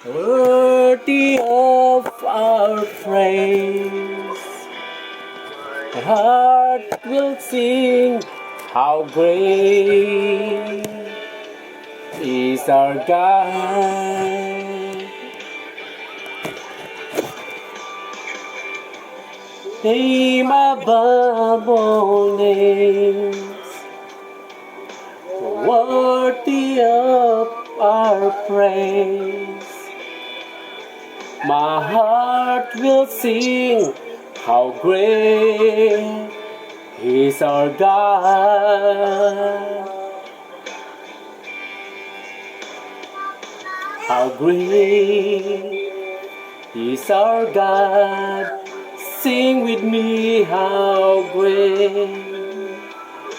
worthy of our praise. My heart will sing, how great is our God. Name above all names, worthy of our praise. My heart will sing, how great is our God. How great is our God. Sing with me, how great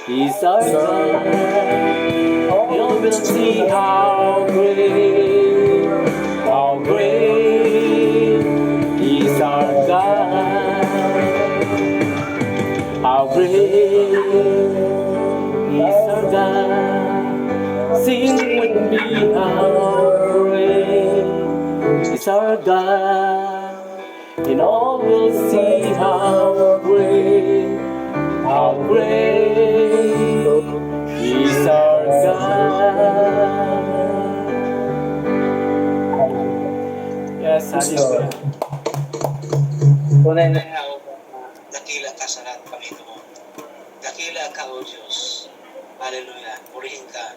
is our God. You will see how great is our God. How great is our God. Sing with me, how great is our God. And all will see how great is our God. Yes, hallelujah. Tunay na nga, O God, na dakila ka sa lahat, Panginoon. Dakila ka, O Diyos. Hallelujah. Purihin ka.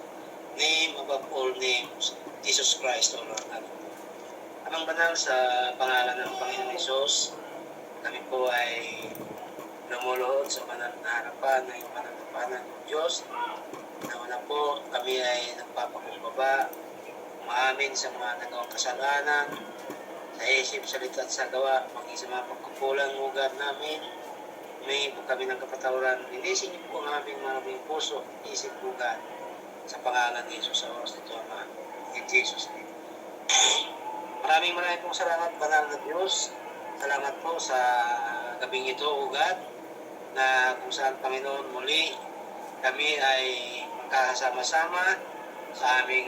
Name above all names, Jesus Christ, O Lord. Amang banal sa pangalan ng Panginoon Hesus, kami po ay lumuluhod sa banal na harapan ng iyong banal na tapanan ng Diyos. Nauna po, kami ay nagpapakumbaba, umaamin sa mga nagawang kasalanan, sa isip, salita at sa gawa, maging sa mga pagkukulang ugat namin. Humingi po kami ng kapatawaran. Linisin niyo po ang aming mga puso, isip, ugat sa pangalan ni Jesus sa oras nito, Ama. In Jesus' name. Maraming pong salamat, banal na Diyos. Salamat po sa gabing ito, ugat, na kung saan, Panginoon, muli kami ay magkakasama-sama sa aming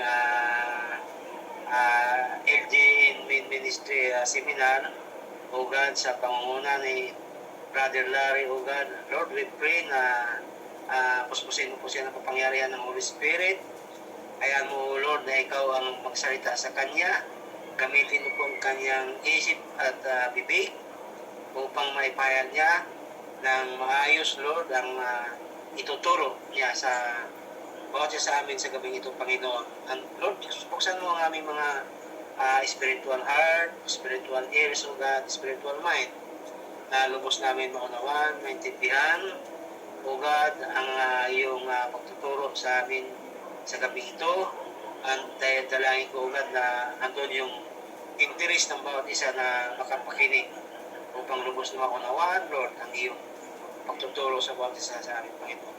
LGN Main Ministry Seminar, O God, sa pangunguna ni Brother Larry, O God. Lord, we pray na puspusin mo po siya ng kapangyarihan ng Holy Spirit. Kaya mo, Lord, na ikaw ang magsalita sa kanya. Gamitin mo po ang kanyang isip at bibig upang maipahayag niya ng maayos, Lord, ang ituturo niya sa bawat sa amin sa gabing ito, Panginoon. And Lord, buksan mo ang aming mga spiritual heart, spiritual ears, O God, spiritual mind, na lubos namin maunawaan, maintindihan, O God, ang iyong pagtuturo sa amin sa gabi ito. At dahil dalangin ko, O God, na andun yung interest ng bawat isa na makapakinig upang lubos na maunawaan, Lord, ang iyong pagtuturo sa bawat isa sa amin, Panginoon.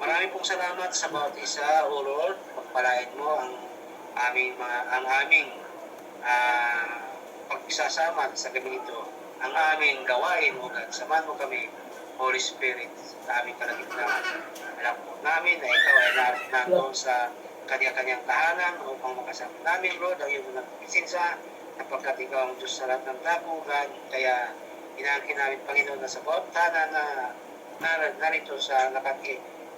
Maraming pong salamat sa bawat isa, O Lord. Pagpalain mo ang aming pagsasama sa gabi ito, ang aming gawain, O God. Samahan mo kami, Holy Spirit, sa aming kalagitnaan. Alam po namin na ikaw ay nandoon sa kanya-kanyang tahanan upang makasama namin, Lord, ang iyong nagpisinsa, napagkat ikaw ang Diyos sa lahat ng dapugan. Kaya inaangkin namin, Panginoon, na sa bawat tahanan na narito sa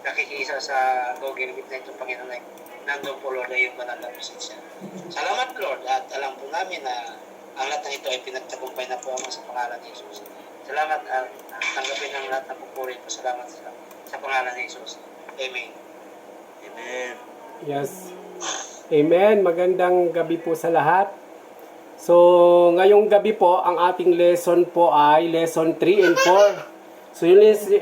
nakikisa sa gawagilbit na ito, Panginoon, ay nandun po, Lord, ay yung banal na presensya. Salamat, Lord, at alam po namin na ang lahat ng ito ay pinagtagumpay na po naman sa pangalan ni Jesus. Salamat at tanggapin ang lahat ng pupuri po. Salamat sa pangalan ni Jesus. Amen. Amen. Yes. Amen. Magandang gabi po sa lahat. So, ngayong gabi po, ang ating lesson po ay lesson 3 and 4. So,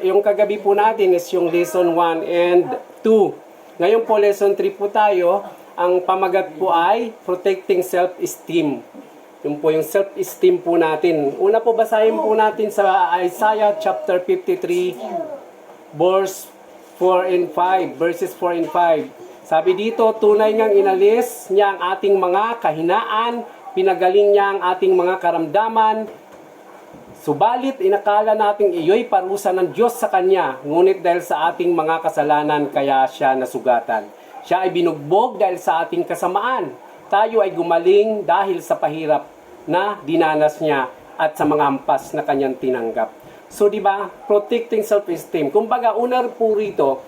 yung kagabi po natin is yung lesson 1 and 2. Ngayon po, lesson 3 po tayo. Ang pamagat po ay protecting self-esteem. Yun po yung self-esteem po natin. Una po, basahin po natin sa Isaiah chapter 53, verse 4 and 5. Verses 4 and 5. Sabi dito, tunay ngang inalis niya ang ating mga kahinaan, pinagaling niya ang ating mga karamdaman. Subalit, inakala nating iyo'y parusa ng Diyos sa Kanya, ngunit dahil sa ating mga kasalanan, kaya siya nasugatan. Siya ay binugbog dahil sa ating kasamaan. tayo ay gumaling dahil sa pahirap na dinanas niya at sa mga hampas na kanyang tinanggap. So, di ba, protecting self-esteem. Kumbaga, una po rito,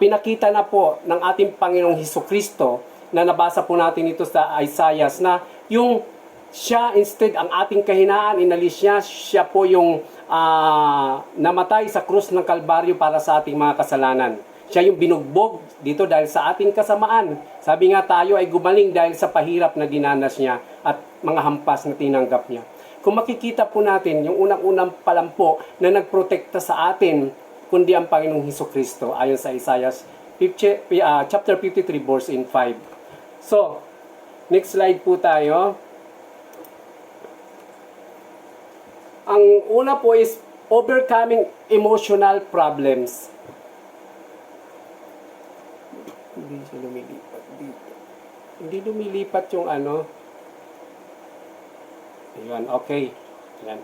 pinakita na po ng ating Panginoong Hesukristo na nabasa po natin ito sa Isaiah na yung siya instead ang ating kahinaan, inalis niya, siya po yung namatay sa krus ng Kalbaryo para sa ating mga kasalanan. Siya yung binugbog dito dahil sa ating kasamaan. Sabi nga tayo ay gumaling dahil sa pahirap na dinanas niya at mga hampas na tinanggap niya. Kung makikita po natin, yung unang-unang palampo na nagprotekta sa atin, kundi ang Panginoong Hesukristo, ayon sa Isaiah chapter 53, verse 5. So, next slide po tayo. Ang una po is overcoming emotional problems. Hindi siya lumilipat dito. Hindi lumilipat yung ano. Ayan, okay. Ayan.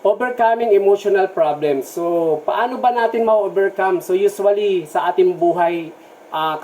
Overcoming emotional problems. So, paano ba natin ma-overcome? So, usually, sa ating buhay,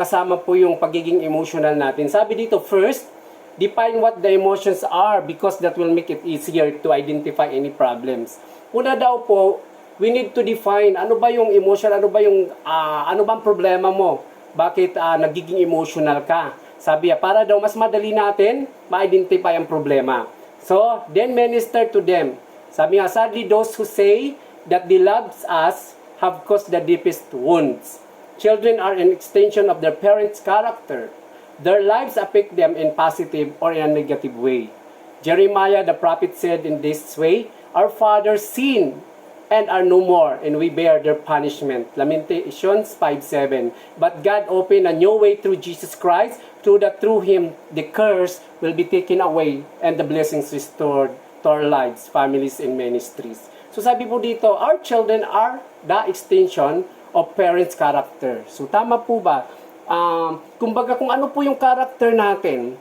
kasama po yung pagiging emotional natin. Sabi dito, first, define what the emotions are because that will make it easier to identify any problems. Una daw po, we need to define ano ba yung emotion, ano bang problema mo? Bakit nagiging emotional ka? Sabi para daw mas madali natin ma-identify ang problema. So, then minister to them. Sabi nga, sadly those who say that they love us have caused the deepest wounds. Children are an extension of their parents' character. Their lives affect them in positive or in a negative way. Jeremiah the prophet said in this way, our fathers sinned and are no more, and we bear their punishment. Lamentations 5:7. But God opened a new way through Jesus Christ, through Him the curse will be taken away and the blessings restored to our lives, families, and ministries. So sabi po dito, our children are the extension of parents' character. So tama po ba? Kumbaga kung ano po yung character natin,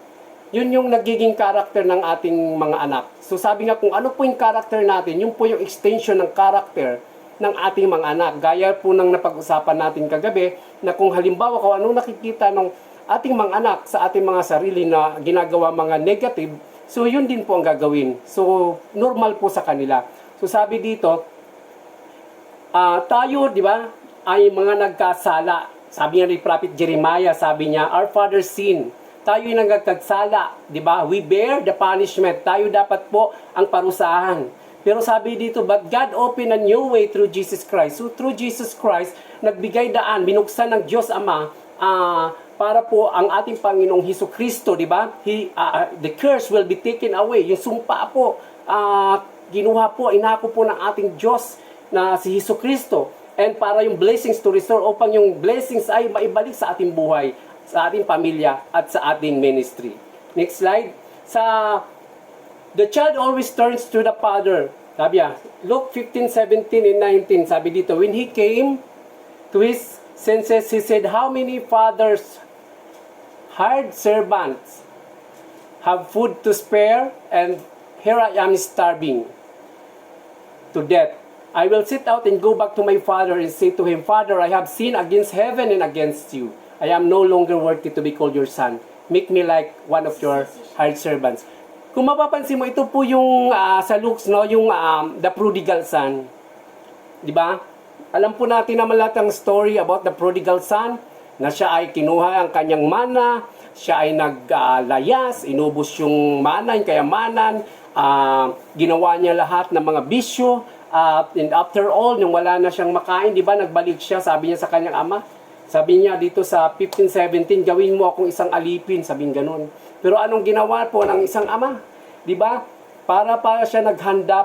yun yung nagiging character ng ating mga anak. So sabi nga kung ano po yung character natin, yun po yung extension ng character ng ating mga anak. Gaya po ng napag-usapan natin kagabi, na kung halimbawa kung anong nakikita ng ating mga anak sa ating mga sarili na ginagawa mga negative, so yun din po ang gagawin. So normal po sa kanila. So sabi dito, tayo, di ba, ay mga nagkasala. Sabi nga ni Prophet Jeremiah, sabi niya, our father sin. Tayo yung nagkagsala, di ba? We bear the punishment. Tayo dapat po ang parusahan. Pero sabi dito, but God opened a new way through Jesus Christ. So through Jesus Christ, nagbigay daan, binuksan ng Diyos Ama, para po ang ating Panginoong Hesukristo, di ba? The curse will be taken away. Yung sumpa po, ginuha po, inako po ng ating Diyos na si Hesukristo. And para yung blessings to restore, upang yung blessings ay maibalik sa ating buhay, sa ating pamilya, at sa ating ministry. Next slide. The child always turns to the father. Sabi Luke 15:17 and 19, sabi dito, when he came to his senses, he said, how many fathers, hired servants, have food to spare, and here I am starving to death. I will sit out and go back to my father and say to him, Father, I have sinned against heaven and against you. I am no longer worthy to be called your son. Make me like one of your hired servants. Kung mapapansin mo, ito po yung sa Luke, no, yung the prodigal son. Di ba? Alam po natin naman lahat ang story about the prodigal son, na siya ay kinuha ang kanyang mana, siya ay naglayas, inubos yung mana, yung kayamanan, ginawa niya lahat ng mga bisyo, and after all, nung wala na siyang makain, di ba, nagbalik siya, sabi niya sa kanyang ama, sabi niya dito sa 15:17, gawin mo akong isang alipin, sabing ganun. Pero anong ginawa po ng isang ama? Di ba? Para siya, naghanda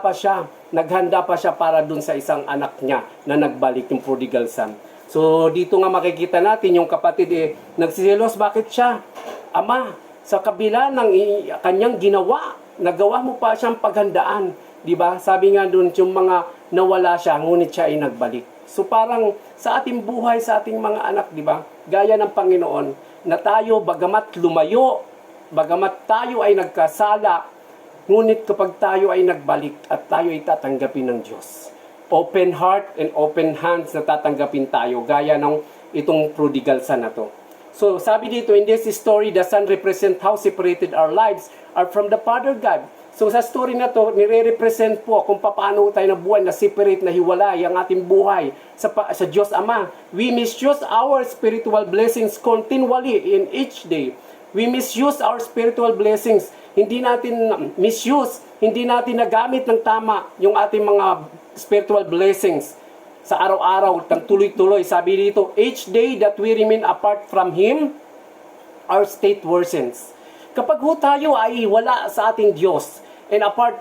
pa siya para dun sa isang anak niya na nagbalik, yung prodigal son. So, dito nga makikita natin yung kapatid nagsisilos, bakit siya? Ama, sa kabila ng kanyang ginawa, nagawa mo pa siyang paghandaan. Diba? Sabi nga doon, yung mga nawala siya, ngunit siya ay nagbalik. So parang sa ating buhay, sa ating mga anak, diba? Gaya ng Panginoon, na tayo, bagamat lumayo, bagamat tayo ay nagkasala, ngunit kapag tayo ay nagbalik at tayo ay tatanggapin ng Diyos. Open heart and open hands na tatanggapin tayo, gaya ng itong prodigal son na to. So, sabi dito, in this story, the Son represent how separated our lives are from the Father God. So, sa story na to, nire-represent po kung paano tayo nabuhay, na separate, na hiwalay ang ating buhay sa Diyos Ama. We misuse our spiritual blessings continually in each day. We misuse our spiritual blessings. Hindi natin misuse, hindi natin nagamit ng tama yung ating mga spiritual blessings sa araw-araw, ng tuloy-tuloy. Sabi dito, each day that we remain apart from Him, our state worsens. Kapag ho tayo ay wala sa ating Diyos, and apart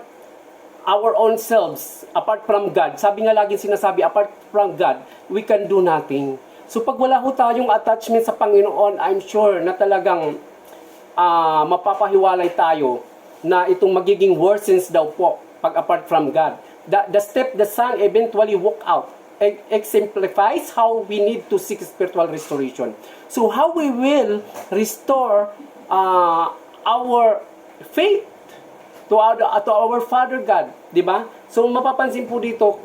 our own selves, apart from God, sabi nga lagi sinasabi, apart from God, we can do nothing. So pag wala ho tayong attachment sa Panginoon, I'm sure na talagang mapapahiwalay tayo na itong magiging worsens daw po pag apart from God. The step the Son eventually walk out exemplifies how we need to seek spiritual restoration. So how we will restore our faith to our Father God, di ba? So mapapansin po dito,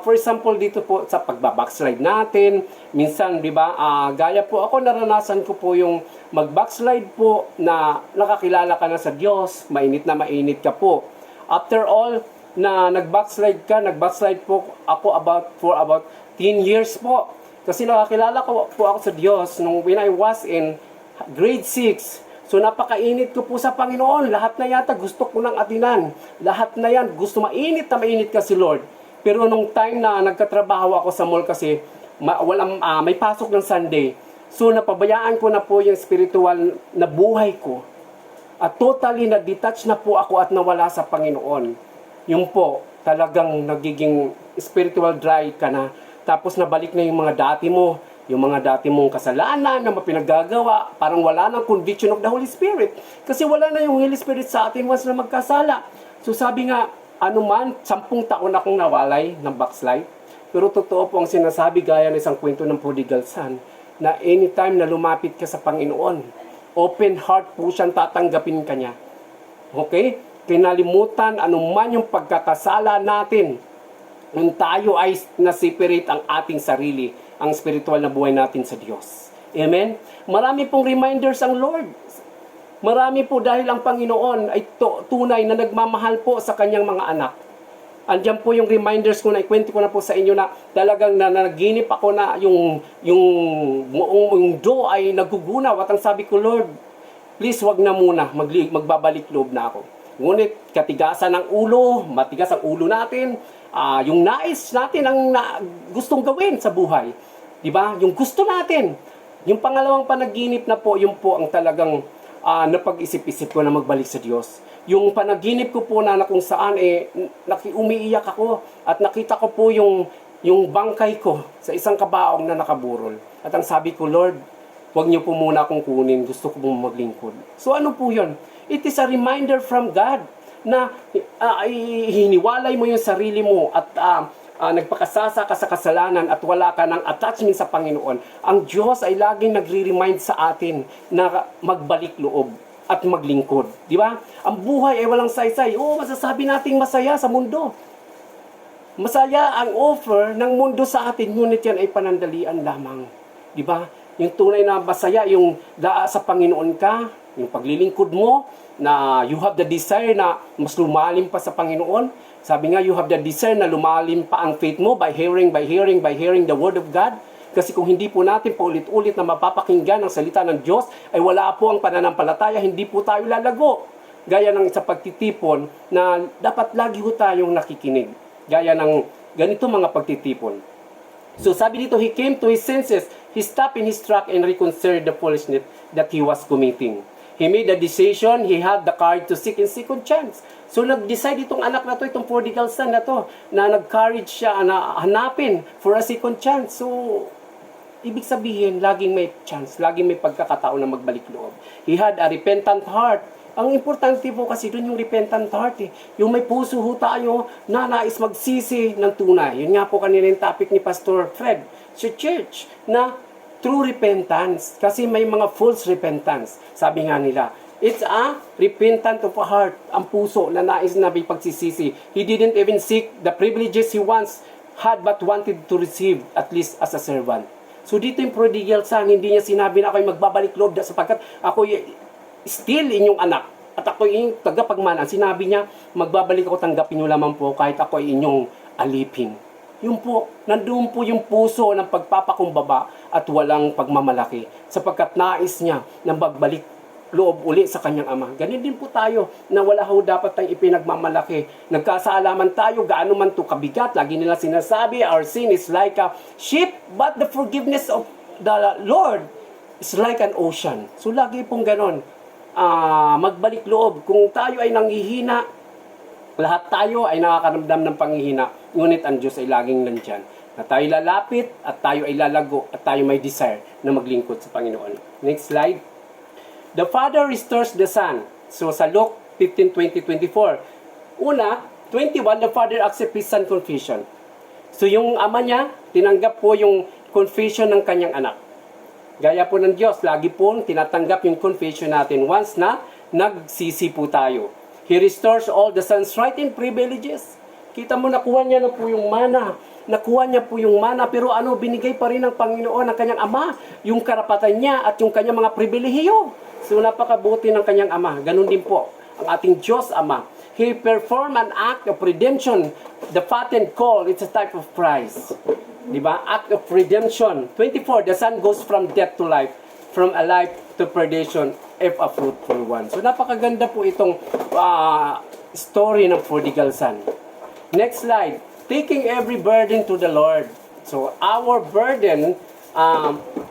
for example dito po sa pagbabackslide natin, minsan di ba, gaya po ako, naranasan ko po yung mag-backslide po na nakakilala ka na sa Diyos, mainit na mainit ka po. After all, na nag-backslide po ako for about 10 years po. Kasi nakakilala ko po ako sa Diyos nung when I was in grade 6. So napakainit ko po sa Panginoon. Lahat na yata gusto ko ng atinan. Lahat na yan, gusto mainit na mainit ka si Lord. Pero nung time na nagkatrabaho ako sa mall kasi may pasok ng Sunday. So napabayaan ko na po yung spiritual na buhay ko. At totally na-detach na po ako at nawala sa Panginoon. Yung po, talagang nagiging spiritual dry ka na. Tapos nabalik na yung mga dati mo. Yung mga dati mong kasalanan na mapinaggagawa, parang wala ng conviction of the Holy Spirit. Kasi wala na yung Holy Spirit sa atin once na magkasala. So sabi nga, 10 taon akong nawalay ng backslide. Pero totoo po ang sinasabi gaya ng isang kwento ng prodigal son, na anytime na lumapit ka sa Panginoon, open heart po siyang tatanggapin ka niya. Okay? Kinalimutan anuman yung pagkakasala natin. Kung tayo ay na-separate ang ating sarili, ang spiritual na buhay natin sa Diyos. Amen? Marami pong reminders ang Lord. Marami po dahil ang Panginoon ay tunay na nagmamahal po sa kanyang mga anak. Andiyan po yung reminders ko na ikwento ko na po sa inyo na talagang nanaginip ako na yung do ay nagugunaw. At ang sabi ko, Lord, please wag na muna, magbabalik loob na ako. Ngunit katigasan ng ulo, matigas ang ulo natin, yung nais natin ang gustong gawin sa buhay. Diba? Yung gusto natin. Yung pangalawang panaginip na po, yung po ang talagang napag-isip-isip ko na magbalik sa Diyos. Yung panaginip ko po na kung saan umiiyak ako at nakita ko po yung bangkay ko sa isang kabaong na nakaburol. At ang sabi ko, Lord, huwag niyo po muna akong kunin, gusto ko pong maglingkod. So ano po yun? It is a reminder from God na hiniwalay mo yung sarili mo at nagpakasasa ka sa kasalanan at wala ka ng attachment sa Panginoon. Ang Diyos ay laging nagre-remind sa atin na magbalik loob at maglingkod. Di ba? Ang buhay ay walang saysay. Masasabi nating masaya sa mundo. Masaya ang offer ng mundo sa atin, ngunit yan ay panandalian lamang. Di ba? Yung tunay na masaya, yung sa Panginoon ka, yung paglilingkod mo, na you have the desire na mas lumalim pa sa Panginoon. Sabi nga, you have the desire na lumalim pa ang faith mo by hearing the Word of God. Kasi kung hindi po natin paulit-ulit na mapapakinggan ang salita ng Diyos, ay wala po ang pananampalataya, hindi po tayo lalago. Gaya ng sa pagtitipon na dapat lagi po tayong nakikinig. Gaya ng ganito mga pagtitipon. So sabi dito, he came to his senses, he stopped in his track and reconsidered the foolishness that he was committing. He made a decision, he had the courage to seek a second chance. So nag-decide itong anak na to, itong prodigal son na to, na nag-courage siya na hanapin for a second chance. So, ibig sabihin, laging may chance, laging may pagkakataon na magbalik loob. He had a repentant heart. Ang importante po kasi doon yung repentant heart. Yung may puso ho tayo na nais magsisi ng tunay. Yun nga po kanina yung topic ni Pastor Fred sa church na true repentance. Kasi may mga false repentance. Sabi nga nila, it's a repentant of a heart. Ang puso na nais na may pagsisisi. He didn't even seek the privileges he once had but wanted to receive at least as a servant. So dito yung prodigal son, hindi niya sinabi na ako'y magbabalik loob sapagkat ako'y still inyong anak at ako'y inyong tagapagmana. Sinabi niya, magbabalik ako, tanggapin niyo lamang po kahit ako'y inyong alipin. Yun po, nandun po yung puso ng pagpapakumbaba at walang pagmamalaki sapagkat nais niya na magbalik loob uli sa kanyang ama. Ganun din po tayo na wala ho dapat tayong ipinagmamalaki. Nagkasaalaman tayo, gaano man to kabigat. Lagi nila sinasabi, our sin is like a ship, but the forgiveness of the Lord is like an ocean. So lagi pong ganon. Magbalik loob. Kung tayo ay nanghihina, lahat tayo ay nakakaramdam ng panghihina. Ngunit ang Diyos ay laging nandyan. Na tayo lalapit at tayo ay lalago at tayo may desire na maglingkod sa Panginoon. Next slide. The Father restores the Son. So sa Luke 15:20-24. Una, 21, the Father accepts His Son confession. So yung ama niya, tinanggap po yung confession ng kanyang anak. Gaya po ng Diyos, lagi po tinatanggap yung confession natin once na nagsisi po tayo. He restores all the Son's right and privileges. Kita mo, nakuha niya na po yung mana. Nakuha niya po yung mana, pero binigay pa rin ng Panginoon ng kanyang ama, yung karapatan niya at yung kanyang mga pribilehiyo. So napakabuti ng kanyang ama. Ganun din po ang ating Diyos Ama. He performed an act of redemption. The fattened colt, it's a type of price. Diba? Act of redemption. 24, the Son goes from death to life, from a life to perdition, if a fruitful one. So napakaganda po itong story ng prodigal son. Next slide. Taking every burden to the Lord. So our burden,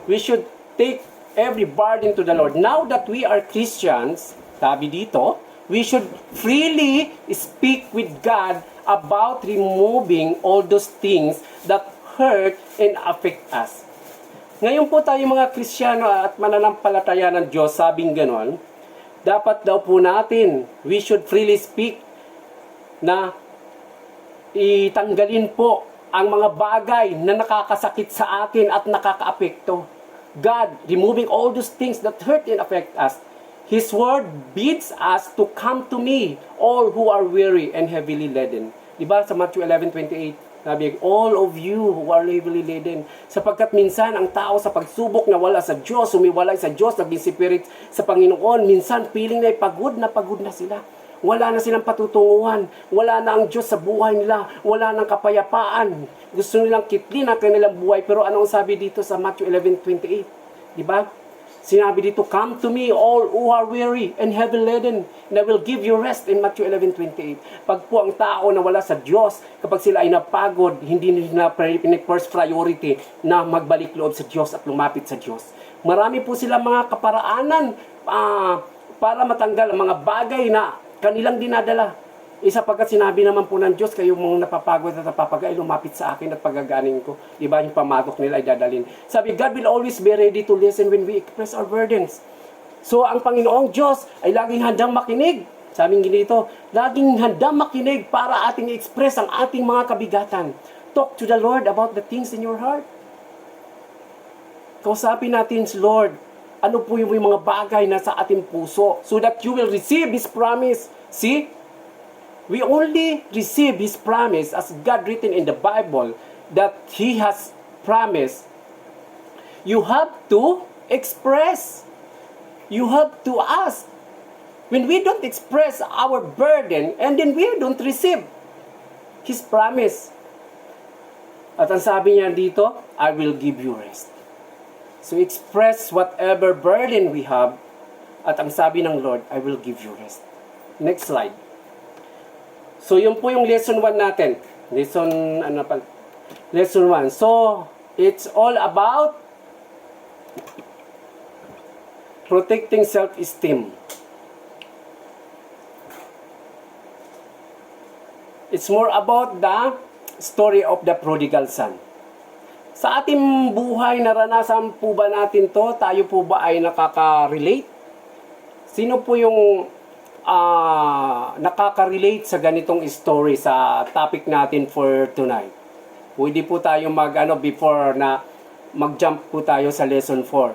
we should take every burden to the Lord. Now that we are Christians, sabi dito, we should freely speak with God about removing all those things that hurt and affect us. Ngayon po tayo mga Kristiyano at mananampalataya ng Diyos, sabing ganon, dapat daw po natin, we should freely speak na itanggalin po ang mga bagay na nakakasakit sa atin at nakakaapekto. God removing all those things that hurt and affect us. His word bids us to come to me, all who are weary and heavily laden. Diba sa Matthew 11:28, sabi, all of you who are heavily laden. Sapagkat minsan ang tao sa pagsubok na wala sa Diyos, sumiwalay sa Diyos, nag-spirit sa Panginoon, minsan feeling na pagod na sila. Wala na silang patutunguhan. Wala na ang Diyos sa buhay nila. Wala nang kapayapaan. Gusto nilang kitlin ang kanilang buhay. Pero ano ang sabi dito sa Matthew 11:28? Diba? Sinabi dito, come to me all who are weary and heavy laden, and I will give you rest in Matthew 11:28. Pag po ang tao na wala sa Diyos, kapag sila ay napagod, hindi nila first priority na magbalik loob sa Diyos at lumapit sa Diyos. Marami po sila mga kaparaanan para matanggal ang mga bagay na kanilang dinadala. Sapagkat sinabi naman po ng Diyos, kayo mga napapagod at napapagay, lumapit sa akin at pagaganin ko. Diba yung pamatok nila ay dadalhin. Sabi, God will always be ready to listen when we express our burdens. So, ang Panginoong Diyos ay laging handang makinig. Sabi ganito, laging handang makinig para ating i-express ang ating mga kabigatan. Talk to the Lord about the things in your heart. Kausapin natin si Lord, ano po yung mga bagay na sa ating puso so that you will receive His promise. See? We only receive His promise as God written in the Bible that He has promised. You have to express. You have to ask. When we don't express our burden and then we don't receive His promise. At ang sabi niya dito, I will give you rest. So express whatever burden we have. At ang sabi ng Lord, I will give you rest. Next slide. So yun po yung lesson 1 natin. Lesson 1. So it's all about protecting self-esteem. It's more about the story of the prodigal son. Sa ating buhay, naranasan po ba natin to? Tayo po ba ay nakaka-relate? Sino po yung nakaka-relate sa ganitong story sa topic natin for tonight? Pwede po tayo before na mag-jump po tayo sa lesson 4.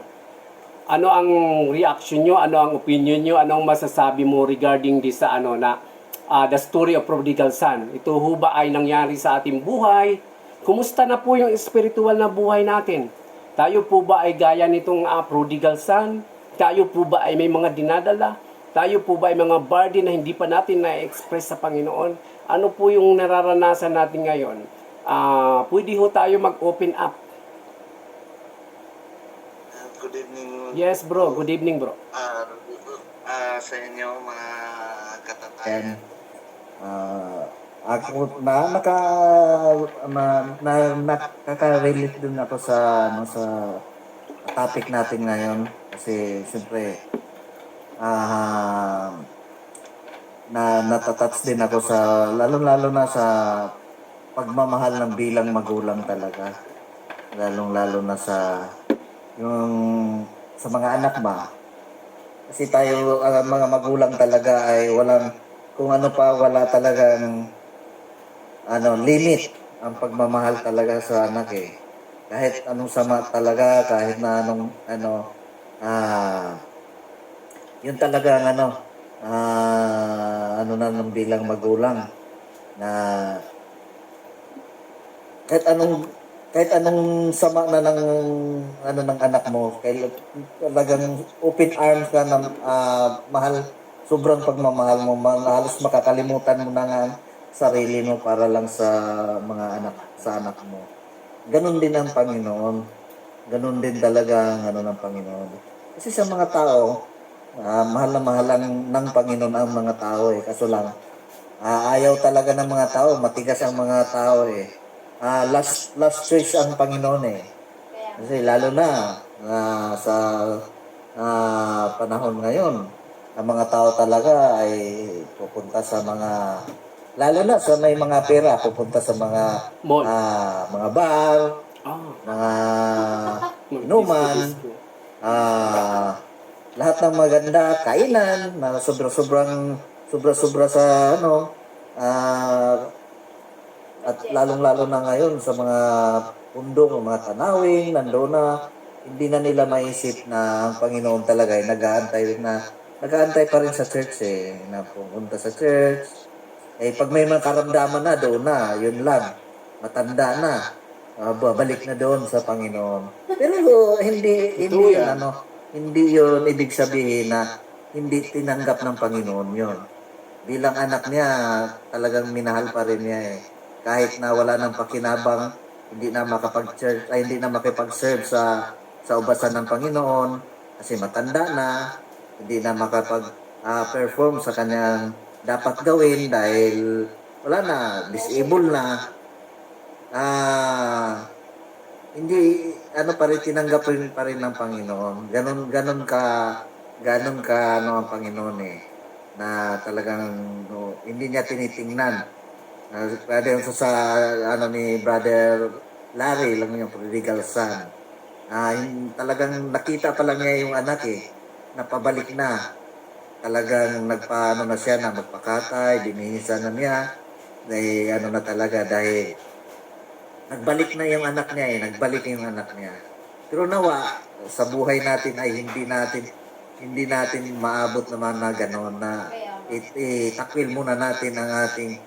Ano ang reaction nyo? Ano ang opinion nyo? Ano ang masasabi mo regarding this the story of prodigal son? Ito ho ba ay nangyari sa ating buhay? Kumusta na po yung spiritual na buhay natin? Tayo po ba ay gaya nitong prodigal son? Tayo po ba ay may mga dinadala? Tayo po ba ay mga burden na hindi pa natin na-express sa Panginoon? Ano po yung nararanasan natin ngayon? Pwede ho tayo mag-open up. Good evening. Yes bro, good evening bro. Sa inyo mga katatayan. Ako nakaka-relate din ako sa topic natin ngayon kasi siyempre natatouch din ako sa lalong-lalo na sa pagmamahal ng bilang magulang talaga. Lalong-lalo na sa yung sa mga anak ba. Kasi tayo mga magulang talaga ay walang kung ano pa wala talagang limit ang pagmamahal talaga sa anak eh. Kahit anong sama talaga, kahit na anong yun talaga na ng bilang magulang na kahit anong sama na ng ng anak mo, talagang open arms ka na mahal, sobrang pagmamahal mo, halos makakalimutan mo na nga ang sarili mo para lang sa sa anak mo. Ganon din ang Panginoon. Ganon din talaga ang ng Panginoon. Kasi sa mga tao, mahal na mahal ng Panginoon ang mga tao eh. Kaso lang, ayaw talaga ng mga tao, matigas ang mga tao eh. Last choice ang Panginoon eh. Kasi lalo na sa panahon ngayon, ang mga tao talaga ay pupunta sa lalo na sa may mga pera, pupunta sa mga Mall. mga bar, mga inuman, lahat ng maganda, kainan, na sobra-sobra sa at lalong-lalo na ngayon sa mga pundo, mga tanawin, nandoon na, hindi na nila maisip na ang Panginoon talaga ay nag-aantay pa rin sa church eh, na pumunta sa church. Eh, pag may mga karamdaman na, doon na, yun lang, matanda na, babalik na doon sa Panginoon. Pero hindi yun ibig sabihin na hindi tinanggap ng Panginoon yun. Bilang anak niya, talagang minahal pa rin niya eh. Kahit na wala ng pakinabang, hindi na makipag-serve sa ubasan ng Panginoon kasi matanda na, hindi na makapag-perform sa kanyang dapat gawin dahil wala na, disabled na. Hindi pa rin tinanggap pa rin ng Panginoon. Ganon ka ang Panginoon eh, na talagang hindi niya tinitingnan. Brother sa ni Brother Larry lang yung prodigal son. Talagang nakita pa lang niya yung anak eh, napabalik na. Talagang na siya na magpakatay, dinihisa na niya. Na talaga dahil nagbalik na yung anak niya eh, Pero nawa, sa buhay natin ay hindi natin maabot naman na gano'n na itakwil muna natin ang ating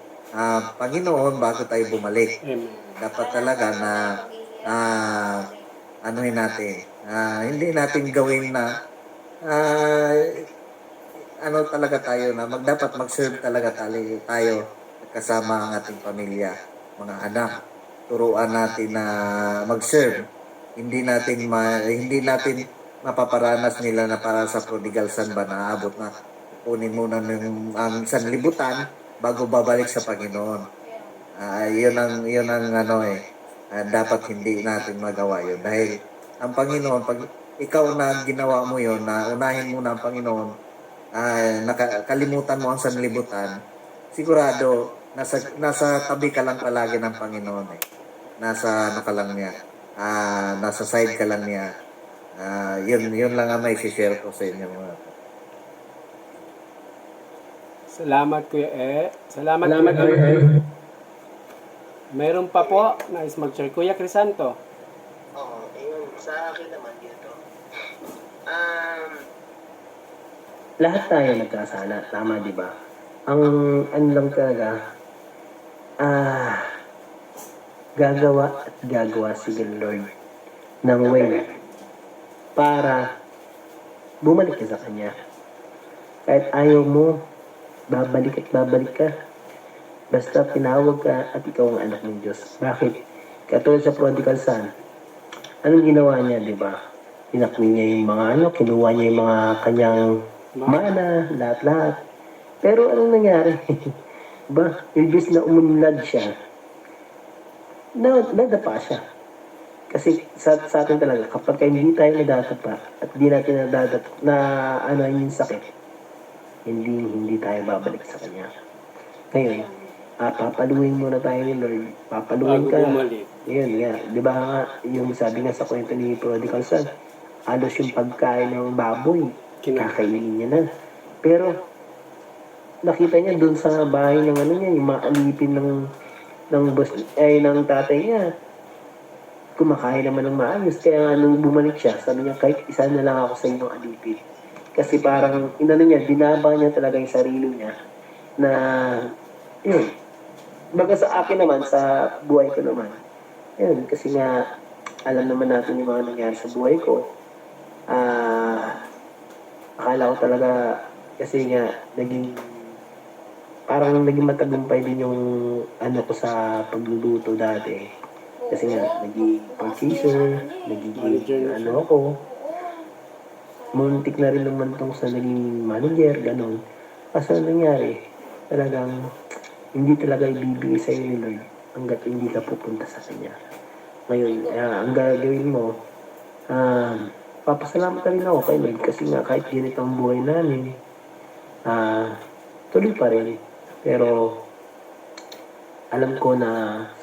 Panginoon bago tayo bumalik. Amen. Dapat talaga na natin, hindi natin gawin na talaga tayo na dapat mag-serve talaga tayo kasama ang ating pamilya, mga anak. Turuan natin na mag-serve. Hindi natin mapaparanas nila na para sa prodigal son ba na abot na kunin muna ang sanlibutan bago babalik sa Panginoon. Yun ang dapat hindi natin magawa yun. Dahil ang Panginoon, pag ikaw na ginawa mo yun, na unahin mo na ang Panginoon, nakalimutan mo ang sanlibutan, sigurado, nasa tabi ka lang palagi ng Panginoon eh. Nasa ka lang niya. Nasa side ka lang niya. Yun lang ang may share ko sa inyo mga. Salamat Kuya Salamat Kuya Meron pa po, nais mag-share. Kuya Crisanto. Oo, ayun, sa akin naman dito. Lahat tayo nagkasala, tama di ba? Ang lang talaga, gagawa at gagawa si Lord ng way para bumalik ka sa Kanya. Kahit ayaw mo, babalik at babalik ka. Basta tinawag ka at ikaw ang anak ng Diyos. Bakit? Katulad sa prodigal son, anong ginawa niya, di ba? Tinakmi niya yung mga kinuha niya yung mga kanyang mana, lahat-lahat. Pero anong nangyari? Diba? Imbis na umunlad siya, nadapa siya. Kasi sa atin talaga, kapag hindi tayo nadadapa at hindi natin nadadapa na yung sakit, hindi tayo babalik sa Kanya. Ngayon, papaluin muna tayo ni Lord. Papaluin Bago ka. bumalik. Yun nga. Di ba nga, yung sabi nga sa kwento ni Prodigal Son, halos yung pagkain ng baboy, kakainin niya na. Pero, nakita niya doon sa bahay ng niya, yung mga alipin ng tatay niya, kumakain naman ng maayos. Kaya nga nung bumalik siya, sabi niya, kahit isa na lang ako sa inyong alipin. Kasi parang, dinaba niya talaga yung sarili niya na, yun, baga sa akin naman, sa buhay ko naman, yun, kasi nga, alam naman natin yung mga nangyari sa buhay ko. Akala ko talaga, kasi nga, parang naging matagumpay din yung ko sa pagluluto dati. Kasi nga, naging pag-season, naging ako. Muntik na rin naman tong sa naging manager, gano'n. Kasi nangyari, talagang hindi talaga ibibigay sa iyo ni Lord hanggat hindi ka pupunta sa Kanya. Ngayon, ang gagawin mo, papasalamat ka rin ako kay Lord kasi nga kahit ganito ang buhay namin, tuloy pa rin. Pero, alam ko na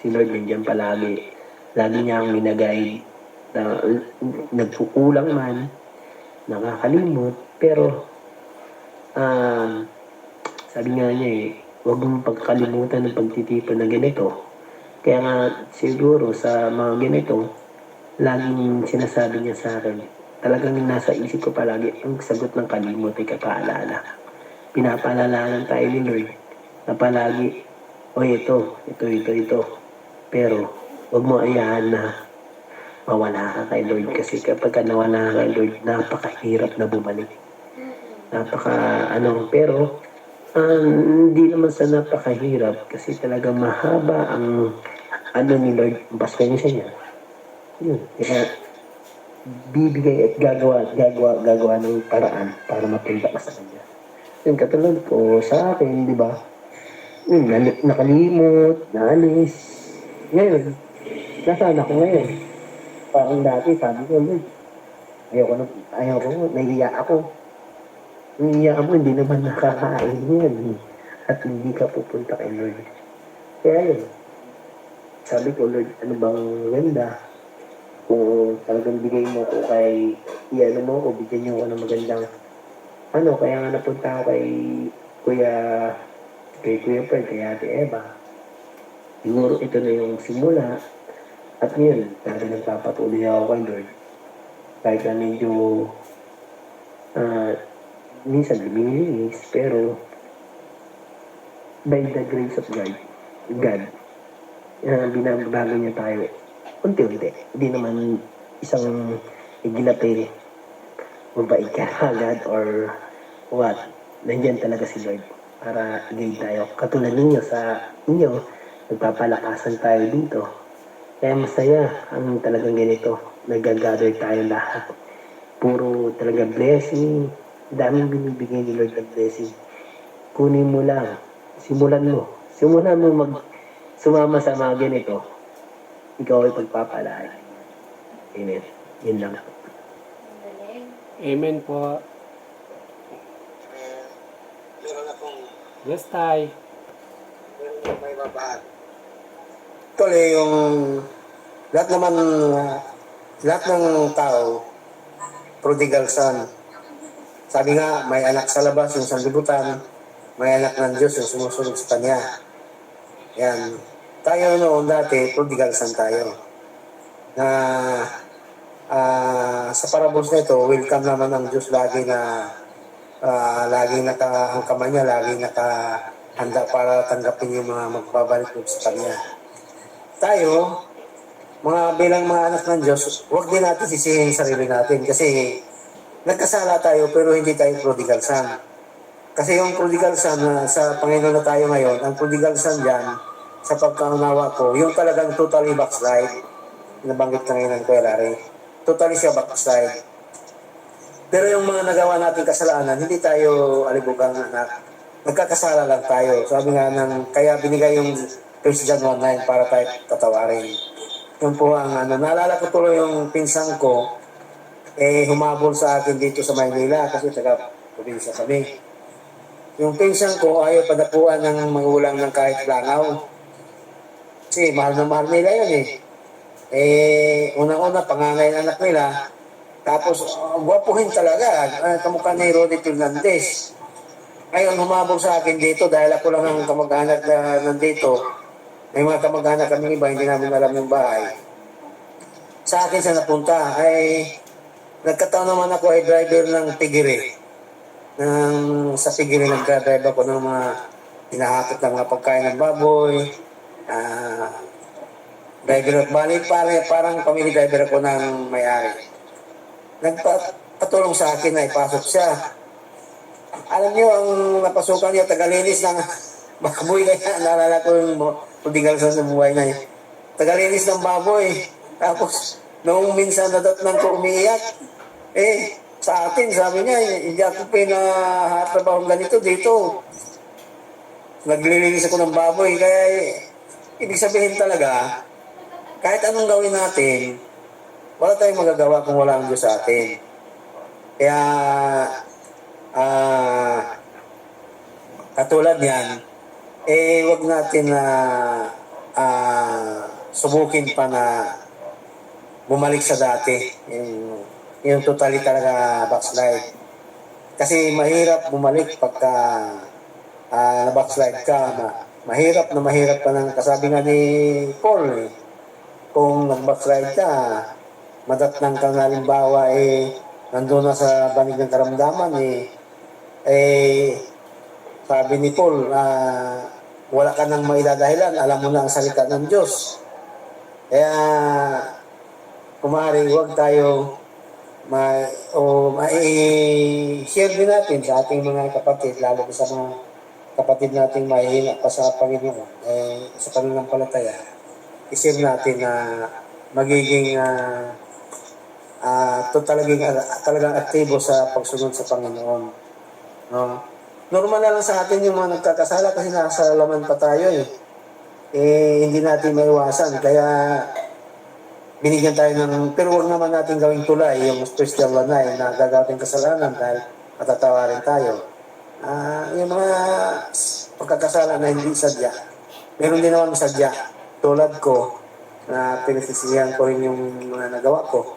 si Lord nandiyan palagi. Lagi niya ang minagay na nagkukulang man, nakakalimot, pero sabi nga niya huwag mong pagkalimutan ng pagtitipon na ganito. Kaya nga siguro sa mga ganito, laging sinasabi niya sa akin, talagang nasa isip ko palagi, ang sagot ng kalimot ay kapaalala. Pinapaalalanan tayo ni Lord na palagi, ito. Pero, huwag mo ayahan na mawala ka kay Lord kasi kapag nawala ka kay Lord, napakahirap na bumalik. Pero, hindi naman sa napakahirap kasi talaga mahaba ang ni Lord, ang pasensya niya. Yun, kaya bibigay at gagawa ng paraan para mapunta ka sa Kanya. Yung katulad ko sa akin, di ba? Nakalimot, naalis. Ngayon, nasaan ako ngayon? Parang dati, sabi ko, ayaw ko, nahiya ako. Nahiya ako, hindi naman nakakain yan. At hindi ka pupunta kay Lord. Kaya yun, sabi ko, Lord, ano bang ganda? Kung talagang bigay mo ko kay, bigyan niyo ako ng magandang, kaya nga napunta ako kay Kuya Fred, kay Ate Eva. Siguro ito na yung simula. At ngayon, talaga nagpapatuloy ako kay Lord. Kahit na medyo, minsan lumilinis, pero by the grace of God, binabago niya tayo unti-unti. Hindi naman isang igilapin, mabait ka agad or what. Nandiyan talaga si Lord para i-guide tayo. Katulad ninyo sa inyo, nagpapalakasan tayo dito. Kaya masaya ang talagang ganito. Nag-gather tayo lahat. Puro talaga blessing. Daming binibigay ni Lord ng blessing. Kunin mo lang. Simulan mo sumama sa mga ganito. Ikaw ay pagpapalain. Amen. Yun lang. Amen po. Meron akong Yes, Tay. may babahag. Tuloy yung lahat naman, lahat ng tao, prodigal son. Sabi nga, may anak sa labas, yung sanlibutan, may anak ng Diyos, yung sumusunod sa Kanya. Yan. Tayo noon dati, prodigal son tayo. Na sa parables na ito, welcome naman ng Diyos lagi na ang kamay niya, lagi nakahanda para tanggapin yung mga magbabalik sa Kanya. Tayo, bilang mga anak ng Diyos, huwag din natin sisihin yung sarili natin kasi nagkasala tayo pero hindi tayo prodigal son. Kasi yung prodigal son na sa Panginoon na tayo ngayon, ang prodigal son dyan, sa pagkaunawa ko, yung talagang totally backslide, nabanggit na ngayon ng Kuya Larry, totally siya backslide. Pero yung mga nagawa natin kasalanan, hindi tayo alibugang anak. Nagkakasala lang tayo. Sabi nga kaya binigay yung 1 John 1:9 para tayo tatawarin. Yun po ang naalala ko tuloy yung pinsang ko, humabol sa akin dito sa Maynila kasi taga-probinsya kami. Yung pinsang ko ayaw padapuan ng magulang ng kahit langaw. Kasi mahal na mahal nila yun eh. Unang-una, panganay ng anak nila. Tapos, gwapuhin talaga. Kamukha ni Roddy Fernandez. Ngayon, humabol sa akin dito dahil ako lang ang kamag-anak na nandito. May mga kamag-anak kami iba, hindi namin alam yung bahay. Sa akin siya napunta. Nagkataon naman ako ay driver ng Tigiri. Sa Tigiri, nagdadrive ako ng mga hinahakot ng mga pagkain ng baboy. Driver at balik, parang family driver ako ng may-ari. Nagpatulong sa akin na ipasok siya. Alam niyo, ang napasukan niya, tagalinis ng baboy. Kaya naalala ko yung prodigal son sa buhay na yun. Tagalinis ng baboy. Tapos, noong minsan nadatnan ko umiiyak, sa atin, sabi niya, hindi ako pinahatrabaho ganito dito. Naglilinis ako ng baboy. Kaya, ibig sabihin talaga, kahit anong gawin natin, wala tayong magagawa kung wala ang Diyos sa atin. Kaya, katulad yan, wag natin na subukin pa na bumalik sa dati. Yung totally talaga backslide. Kasi mahirap bumalik pagka na-backslide ka. Mahirap pa ng kasabi nga ni Paul. Kung nag-backslide ka, madatnang ka nga halimbawa, nandun na sa banig ng karamdaman, sabi ni Paul, wala ka nang maidadahilan, alam mo na ang salita ng Diyos. Kaya, kumari, huwag tayo share din natin sa ating mga kapatid, lalo sa mga kapatid nating mahihina pa sa Panginoon, sa pananampalataya. I-share natin na magiging talagang aktibo sa pagsunod sa Panginoon. No? Normal na lang sa atin yung mga nagkakasala kasi nasa laman pa tayo hindi natin maiwasan. Kaya binigyan tayo pero huwag naman natin gawing tulay yung spiritual na gagawin kasalanan dahil matatawarin tayo. Yung mga pagkakasala na hindi sadya. Meron din naman sadya. Tulad ko, na pinagsisihan ko rin yung mga nagawa ko.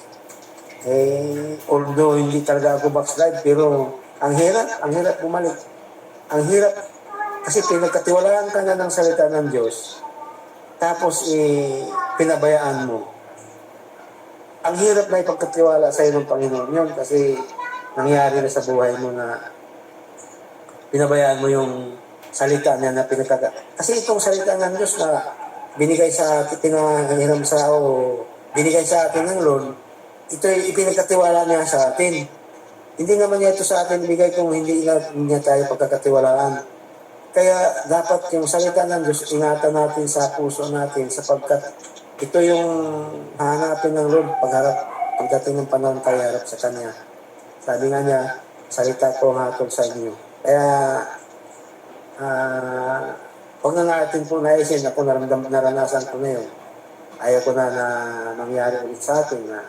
Although hindi talaga ako backslide, pero ang hirap bumalik. Ang hirap, kasi pinagkatiwalaan ka na ng salita ng Diyos, tapos pinabayaan mo. Ang hirap na ipagkatiwala sa iyo ng Panginoon yun, kasi nangyari na sa buhay mo na pinabayaan mo yung salita niya na kasi itong salita ng Diyos na binigay sa atin, binigay sa atin ng Lord, ito ipinagkatiwala niya sa atin. Hindi naman niya ito sa atin bigay kung hindi niya tayo pagkakatiwalaan. Kaya dapat yung salita ng Diyos, ingatan natin sa puso natin sapagkat ito yung hahanapin ng Lord pagdating ng panahon tayo harap sa Kanya. Sabi nga niya, salita ko hatol sa inyo. Kaya, huwag na natin po naisin, ako naranasan ko na yun. Ayaw ko na mangyari ulit sa atin na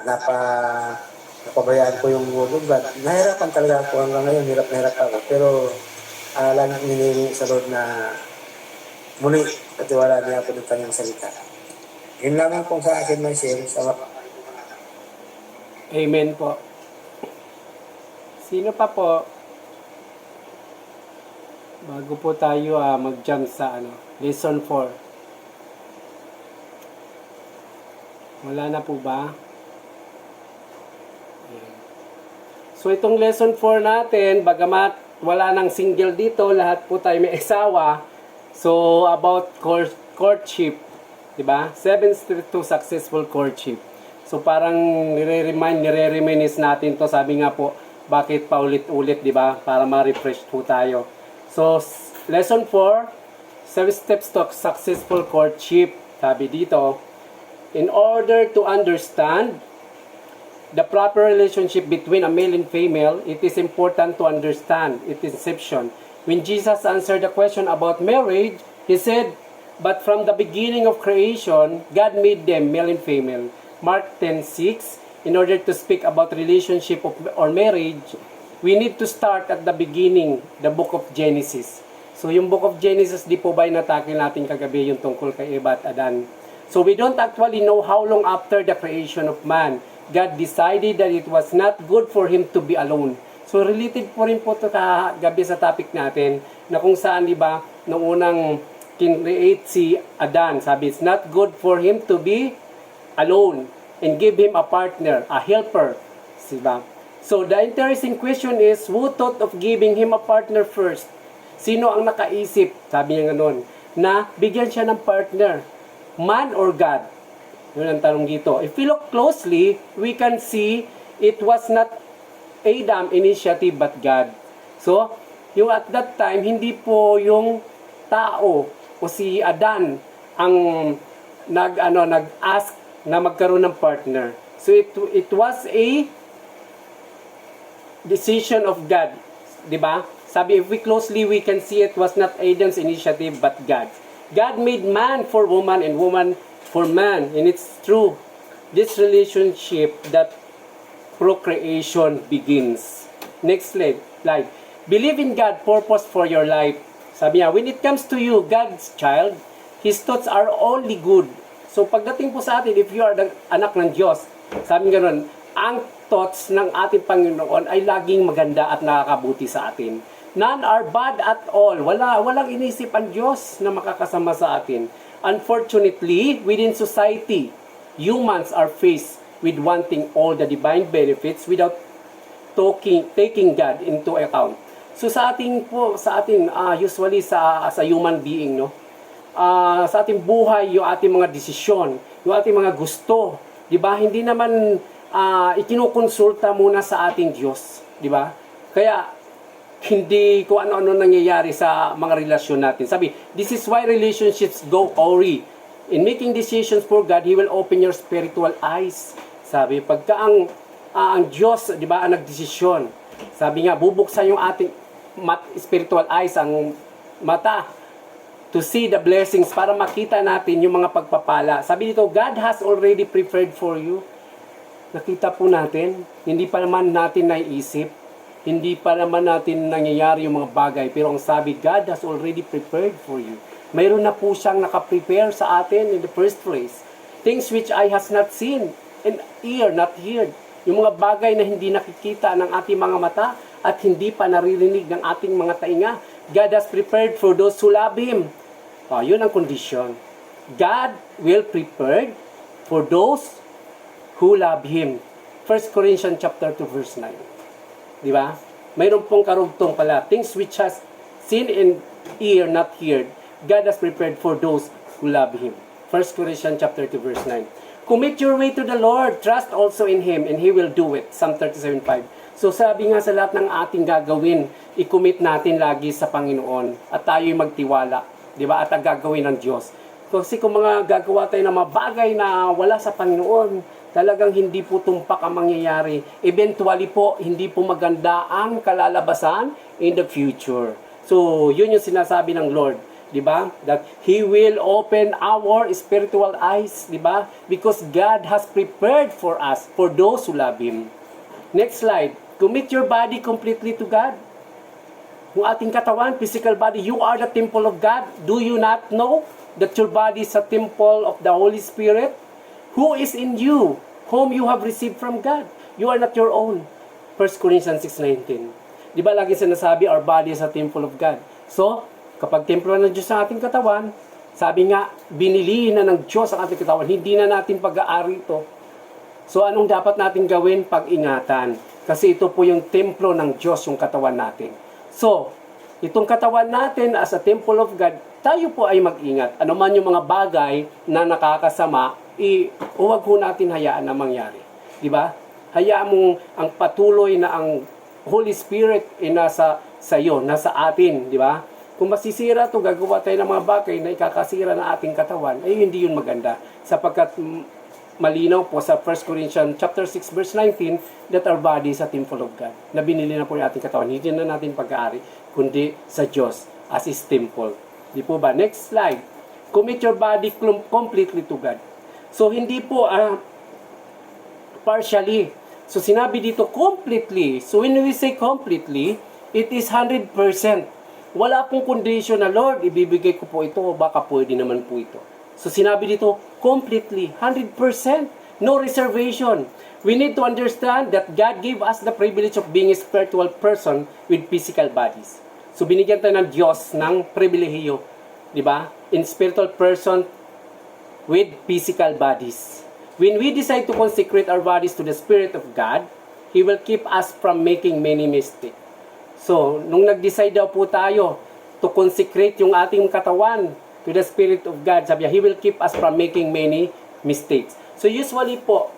napabayaan ko yung word of God. Nahirapan talaga ako hanggang ngayon, hirap na hirap ako. Pero laging hinihingi sa Lord na muli, katiwala niya ako ng kanyang salita. Yun lamang po sa akin, may share. Amen po. Sino pa po? Bago po tayo mag-jump sa lesson 4. Wala na po ba? Ayan. So itong lesson 4 natin, bagamat wala nang single dito, lahat po tayo may asawa. So about courtship. Di ba? 7 steps to successful courtship. So parang nire-reminisce natin to. Sabi nga po, bakit paulit-ulit, di ba? Para ma-refresh po tayo. So, lesson 4, 7 steps to successful courtship. Sabi dito, in order to understand the proper relationship between a male and female, it is important to understand its inception. When Jesus answered the question about marriage, He said, "But from the beginning of creation, God made them male and female." Mark 10:6. In order to speak about relationship or marriage, we need to start at the beginning, the book of Genesis. So yung book of Genesis, di po ba inatakil natin kagabi yung tungkol kay Eva at Adan? So we don't actually know how long after the creation of man, God decided that it was not good for him to be alone. So related po rin po ito kagabi sa topic natin, na kung saan, di ba, nung unang kin-create si Adan, sabi, it's not good for him to be alone and give him a partner, a helper. Diba? So the interesting question is, who thought of giving him a partner first? Sino ang nakaisip, sabi niya ganun, na bigyan siya ng partner? Man or God? Yun ang tanong dito. If we look closely, we can see it was not Adam initiative but God. So, yung at that time, hindi po yung tao o si Adan ang nag-ask na magkaroon ng partner. So it was a decision of God, 'di ba? Sabi, if we closely, we can see it was not Adam's initiative but God. God made man for woman and woman for man, and it's true this relationship that procreation begins. Next slide. Believe in God purpose for your life. Sabi niya, when it comes to you, God's child, His thoughts are only good. So pagdating po sa atin, if you are the anak ng Diyos, sabi nga nun, ang thoughts ng ating Panginoon ay laging maganda at nakakabuti sa atin. None are bad at all. Walang inisip ang Diyos na makakasama sa atin. Unfortunately, within society, humans are faced with wanting all the divine benefits without taking God into account. So sa ating usually sa human being, no, sa ating buhay, yung ating mga desisyon, yung ating mga gusto, di ba? Hindi naman ikinukonsulta muna sa ating Diyos, di ba? Kaya hindi ko ano-ano nangyayari sa mga relasyon natin. Sabi, this is why relationships go awry. In making decisions for God, He will open your spiritual eyes. Sabi, pagka ang Diyos, di ba, ang nagdesisyon, sabi nga, bubuksan yung ating spiritual eyes, ang mata, to see the blessings, para makita natin yung mga pagpapala. Sabi dito, God has already prepared for you. Nakita po natin, hindi pa naman natin naiisip, hindi pa naman natin nangyayari yung mga bagay, pero ang sabi, God has already prepared for you. Mayroon na po siyang nakaprepare sa atin in the first place. Things which eye has not seen, and ear not heard. Yung mga bagay na hindi nakikita ng ating mga mata, at hindi pa naririnig ng ating mga tainga. God has prepared for those who love Him. Yun ang condition. God will prepare for those who love Him. 1 Corinthians chapter 2 verse 9. Di ba? Mayroon pong karugtong pala. Things which has seen and ear not heard, God has prepared for those who love Him. 1 Corinthians chapter 2 verse 9. Commit your way to the Lord. Trust also in Him and He will do it. Psalm 37:5. So sabi nga sa lahat ng ating gagawin, i-commit natin lagi sa Panginoon at tayo'y magtiwala, di ba? At ang gagawin ng Diyos. Kasi kung mga gagawa tayo ng mga bagay na wala sa Panginoon, talagang hindi po tumpak ang mangyayari. Eventually po, hindi po maganda ang kalalabasan in the future. So, yun yung sinasabi ng Lord, di ba? That He will open our spiritual eyes, di ba? Because God has prepared for us, for those who love Him. Next slide. Commit your body completely to God. Yung ating katawan, physical body, you are the temple of God. Do you not know that your body is a temple of the Holy Spirit? Who is in you, whom you have received from God? You are not your own. 1 Corinthians 6:19. Di ba lagi sinasabi, our body is a temple of God. So, kapag templo ng Diyos ang ating katawan, sabi nga, binilihin na ng Diyos ang ating katawan. Hindi na natin pag-aari ito. So, anong dapat natin gawin? Pag-ingatan. Kasi ito po yung templo ng Diyos, yung katawan natin. So, itong katawan natin as a temple of God, tayo po ay mag-ingat. Ano man yung mga bagay na nakakasama, huwag ho natin hayaan na mangyari. Di ba? Hayaan mong ang patuloy na ang Holy Spirit ay nasa sayo, nasa atin, di ba? Kung masisira to, gagawa tayo ng mga bagay na ikakasira ng ating katawan, ay hindi yun maganda. Sapagkat malinaw po sa 1 Corinthians chapter 6 verse 19 that our body is a temple of God. Na binili na po yung ating katawan. Hindi na natin pag-aari, kundi sa Diyos as His temple. Di po ba? Next slide. Commit your body completely to God. So, hindi po partially. So, sinabi dito completely. So, when we say completely, it is 100%. Wala pong condition na, Lord, ibibigay ko po ito o baka pwede naman po ito. So, sinabi dito completely, 100%. No reservation. We need to understand that God gave us the privilege of being a spiritual person with physical bodies. So, binigyan tayo ng Diyos ng pribilehiyo. Di ba? In spiritual person with physical bodies. When we decide to consecrate our bodies to the Spirit of God, He will keep us from making many mistakes. So, nung nag-decide daw po tayo to consecrate yung ating katawan to the Spirit of God, sabi niya, He will keep us from making many mistakes. So, usually po,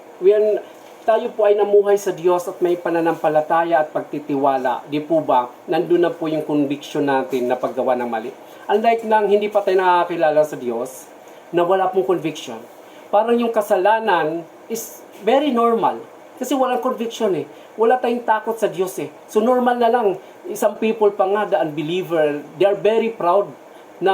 tayo po ay namuhay sa Diyos at may pananampalataya at pagtitiwala. Di po ba? Nandun na po yung conviction natin na paggawa ng mali. Unlike nang hindi pa tayo nakakilala sa Diyos, na wala pong conviction. Parang yung kasalanan is very normal. Kasi walang conviction eh. Wala tayong takot sa Diyos eh. So normal na lang. Some people pa nga, the unbeliever, they are very proud na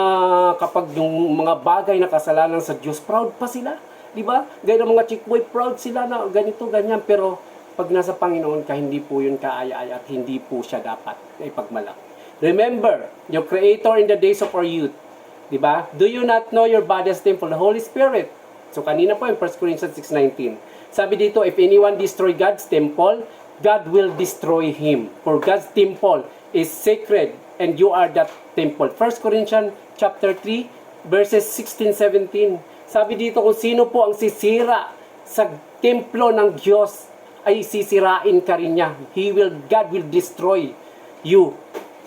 kapag yung mga bagay na kasalanan sa Diyos, proud pa sila. Di ba? Gaya ng mga chikboy, proud sila na ganito, ganyan. Pero pag nasa Panginoon ka, hindi po yun kaaya-aya at hindi po siya dapat na ipagmalaki. Remember, your Creator in the days of our youth. Di ba? Do you not know your body's temple, the Holy Spirit? So kanina po yung 1 Corinthians 6:19. Sabi dito, if anyone destroy God's temple, God will destroy him. For God's temple is sacred and you are that temple. 1 Corinthians chapter 3 verses 16-17. Sabi dito kung sino po ang sisira sa templo ng Diyos ay sisirain ka rin niya. God will destroy you.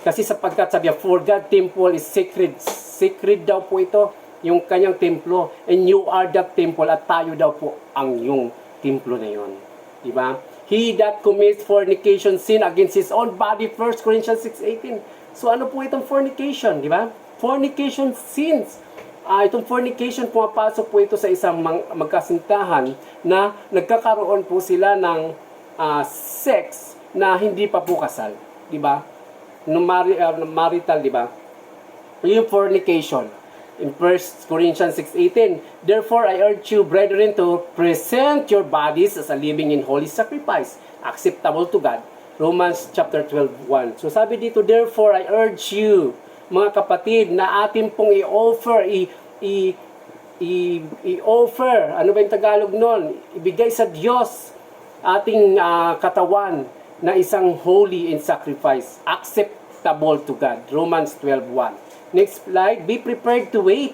Kasi sapagkat sabi niya, for God's temple is sacred. Sacred daw po ito, yung kanyang templo. And you are that temple at tayo daw po ang yung templo na yun. Diba? He that commits fornication sin against his own body, 1 Corinthians 6:18. So ano po itong fornication, di ba? Fornication sins. Itong fornication, pumapasok po ito sa isang magkasintahan na nagkakaroon po sila ng sex na hindi pa po kasal, di ba? Marital, di ba? Yung fornication. In 1 Corinthians 6:18, therefore I urge you, brethren, to present your bodies as a living and holy sacrifice, acceptable to God. Romans chapter 12:1. So sabi dito, therefore I urge you, mga kapatid, na atin pong i-offer, i-offer, ano ba yung Tagalog nun? Ibigay sa Diyos ating katawan na isang holy and sacrifice, acceptable to God. Romans 12:1. Next slide, be prepared to wait.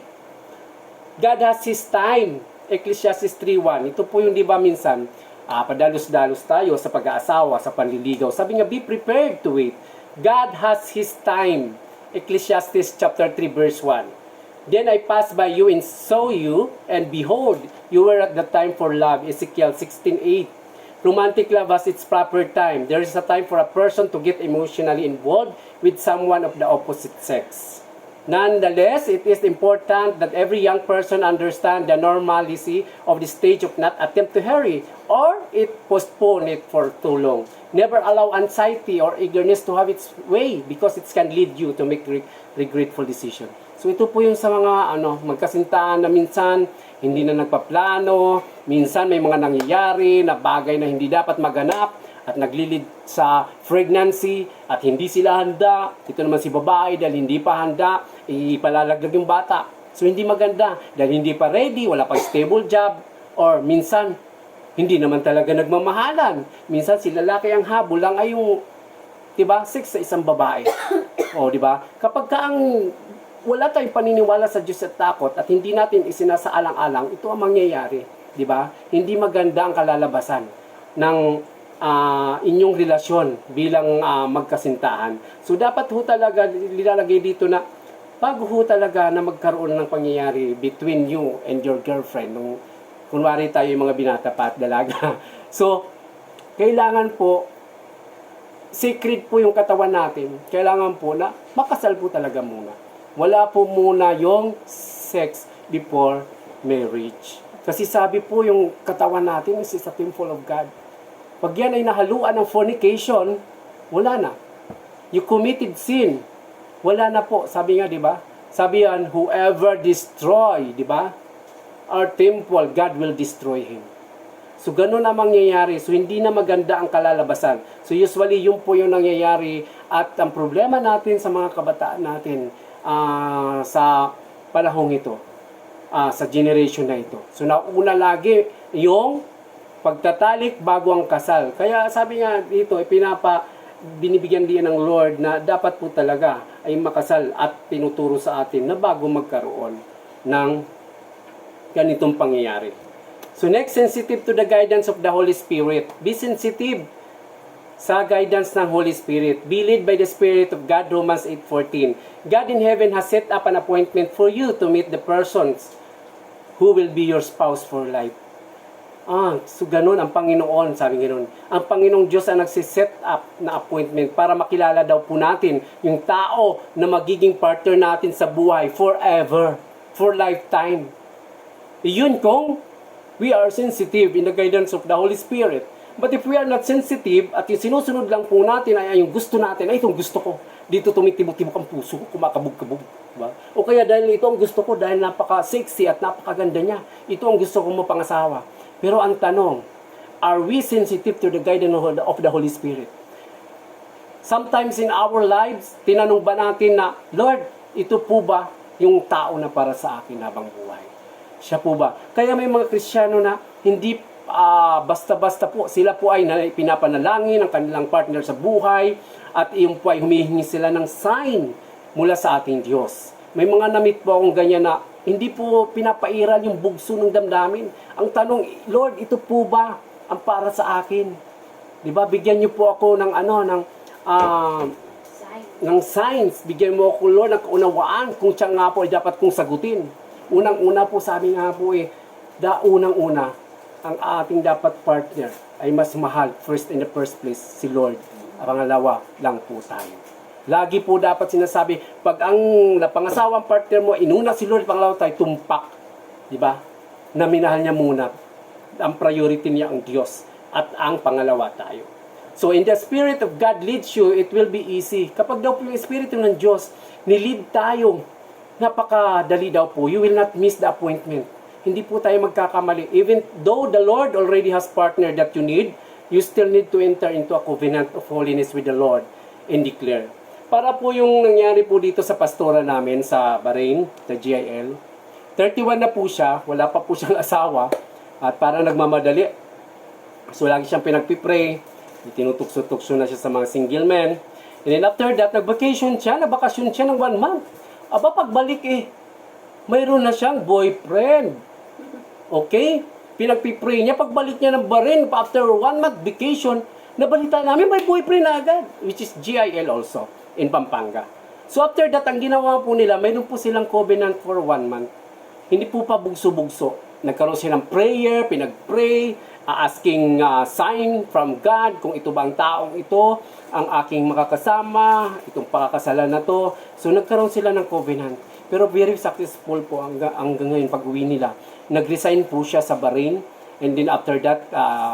God has His time. Ecclesiastes 3:1. Ito po yung di ba minsan, padalos-dalos tayo sa pag-aasawa, sa panliligaw. Sabi nga, be prepared to wait. God has His time. Ecclesiastes chapter 3 verse 1. Then I passed by you and saw you, and behold, you were at the time for love. Ezekiel 16:8. Romantic love has its proper time. There is a time for a person to get emotionally involved with someone of the opposite sex. Nonetheless, it is important that every young person understand the normalcy of the stage of not attempt to hurry or it postpone it for too long. Never allow anxiety or eagerness to have its way because it can lead you to make regretful decision. So ito po yung sa mga magkasintahan na minsan hindi na nagpaplano, minsan may mga nangyayari na bagay na hindi dapat maganap at naglilid sa pregnancy at hindi sila handa. Ito naman si babae dahil hindi pa handa, ipalalaglag yung bata. So hindi maganda dahil hindi pa ready, wala pa stable job, or minsan hindi naman talaga nagmamahalan. Minsan si lalaki ang habol lang ay yung, diba, sex sa isang babae. O, diba? Kapag ka ang wala tayong paniniwala sa Diyos at takot at hindi natin isinasaalang-alang, ito ang mangyayari. Diba? Hindi maganda ang kalalabasan ng inyong relasyon bilang magkasintahan. So dapat ho talaga nilalagay dito na bago ho talaga na magkaroon ng pangyayari between you and your girlfriend, nung kunwari tayo yung mga binata pa at dalaga. So, kailangan po, secret po yung katawan natin. Kailangan po na makasal po talaga muna. Wala po muna yung sex before marriage. Kasi sabi po yung katawan natin is a temple of God. Pag yan ay nahaluan ng fornication, wala na. You committed sin. Wala na po. Sabi nga, di ba? Sabi yan, whoever destroy, di ba? Our temple, God will destroy him. So, ganun ang mangyayari. So, hindi na maganda ang kalalabasan. So, usually, yun po yung nangyayari. At ang problema natin sa mga kabataan natin sa panahong ito, sa generation na ito. So, nauna lagi yung pagtatalik bago ang kasal. Kaya sabi nga dito, binibigyan din ng Lord na dapat po talaga ay makasal at tinuturo sa atin na bago magkaroon ng ganitong pangyayari. So next, sensitive to the guidance of the Holy Spirit. Be sensitive sa guidance ng Holy Spirit. Be led by the Spirit of God, Romans 8:14. God in heaven has set up an appointment for you to meet the persons who will be your spouse for life. So ganun ang Panginoon, sabi ganoon. Ang Panginoong Diyos ang nagsiset up na appointment para makilala daw po natin yung tao na magiging partner natin sa buhay forever, for lifetime. Iyon kung we are sensitive in the guidance of the Holy Spirit. But if we are not sensitive at yung sinusunod lang po natin ay yung gusto natin, ay itong gusto ko, dito tumitibok-tibok ang puso ko, kumakabog-kabog. Diba? O kaya dahil ito ang gusto ko, dahil napaka-sexy at napakaganda niya, ito ang gusto kong mapangasawa. Pero ang tanong, are we sensitive to the guidance of the Holy Spirit? Sometimes in our lives, tinanong ba natin na, Lord, ito po ba yung tao na para sa akin habang buhay? Siya po ba? Kaya may mga Kristiyano na hindi basta-basta po, sila po ay pinapanalangin ang kanilang partner sa buhay at iyon po ay humihingi sila ng sign mula sa ating Diyos. May mga namit po akong ganyan na hindi po pinapairal yung bugso ng damdamin. Ang tanong, Lord, ito po ba ang para sa akin? 'Di ba? Bigyan niyo po ako ng ng signs. Bigyan mo ako, Lord, ng kaunawaan kung siya nga po ay dapat kong sagutin. Unang-una po, sabi nga po unang-una, ang ating dapat partner ay mas mahal, first in the first place, si Lord. Pangalawa lang po tayo. Lagi po dapat sinasabi, pag ang napangasawang partner mo, inuna si Lord, pangalawa tayo, tumpak. Diba? Na minahal niya muna. Ang priority niya ang Diyos. At ang pangalawa tayo. So, in the Spirit of God leads you, it will be easy. Kapag daw po yung Espiritu ng Diyos, nilid tayo, napakadali daw po. You will not miss the appointment. Hindi po tayo magkakamali. Even though the Lord already has partner that you need, you still need to enter into a covenant of holiness with the Lord and declare. Para po yung nangyari po dito sa pastora namin sa Bahrain, sa GIL. 31 na po siya, wala pa po siyang asawa, at parang nagmamadali. So lagi siyang pinagpipray, tinutukso-tukso na siya sa mga single men. And then after that, nagbakasyon siya ng 1 month. Aba, pagbalik mayroon na siyang boyfriend. Okay? Pinagpipray niya, pagbalik niya ng Bahrain, after 1 month vacation, nabalita namin may boyfriend na agad, which is GIL also, in Pampanga. So after that, ang ginawa po nila, mayroon po silang covenant for 1 month. Hindi po pa bugso-bugso. Nagkaroon silang prayer, pinag-pray, asking sign from God, kung ito ba ang taong ito, ang aking makakasama, itong pakakasalan na to. So nagkaroon sila ng covenant. Pero very successful po hanggang ngayon pag-uwi nila. Nag-resign po siya sa Bahrain. And then after that,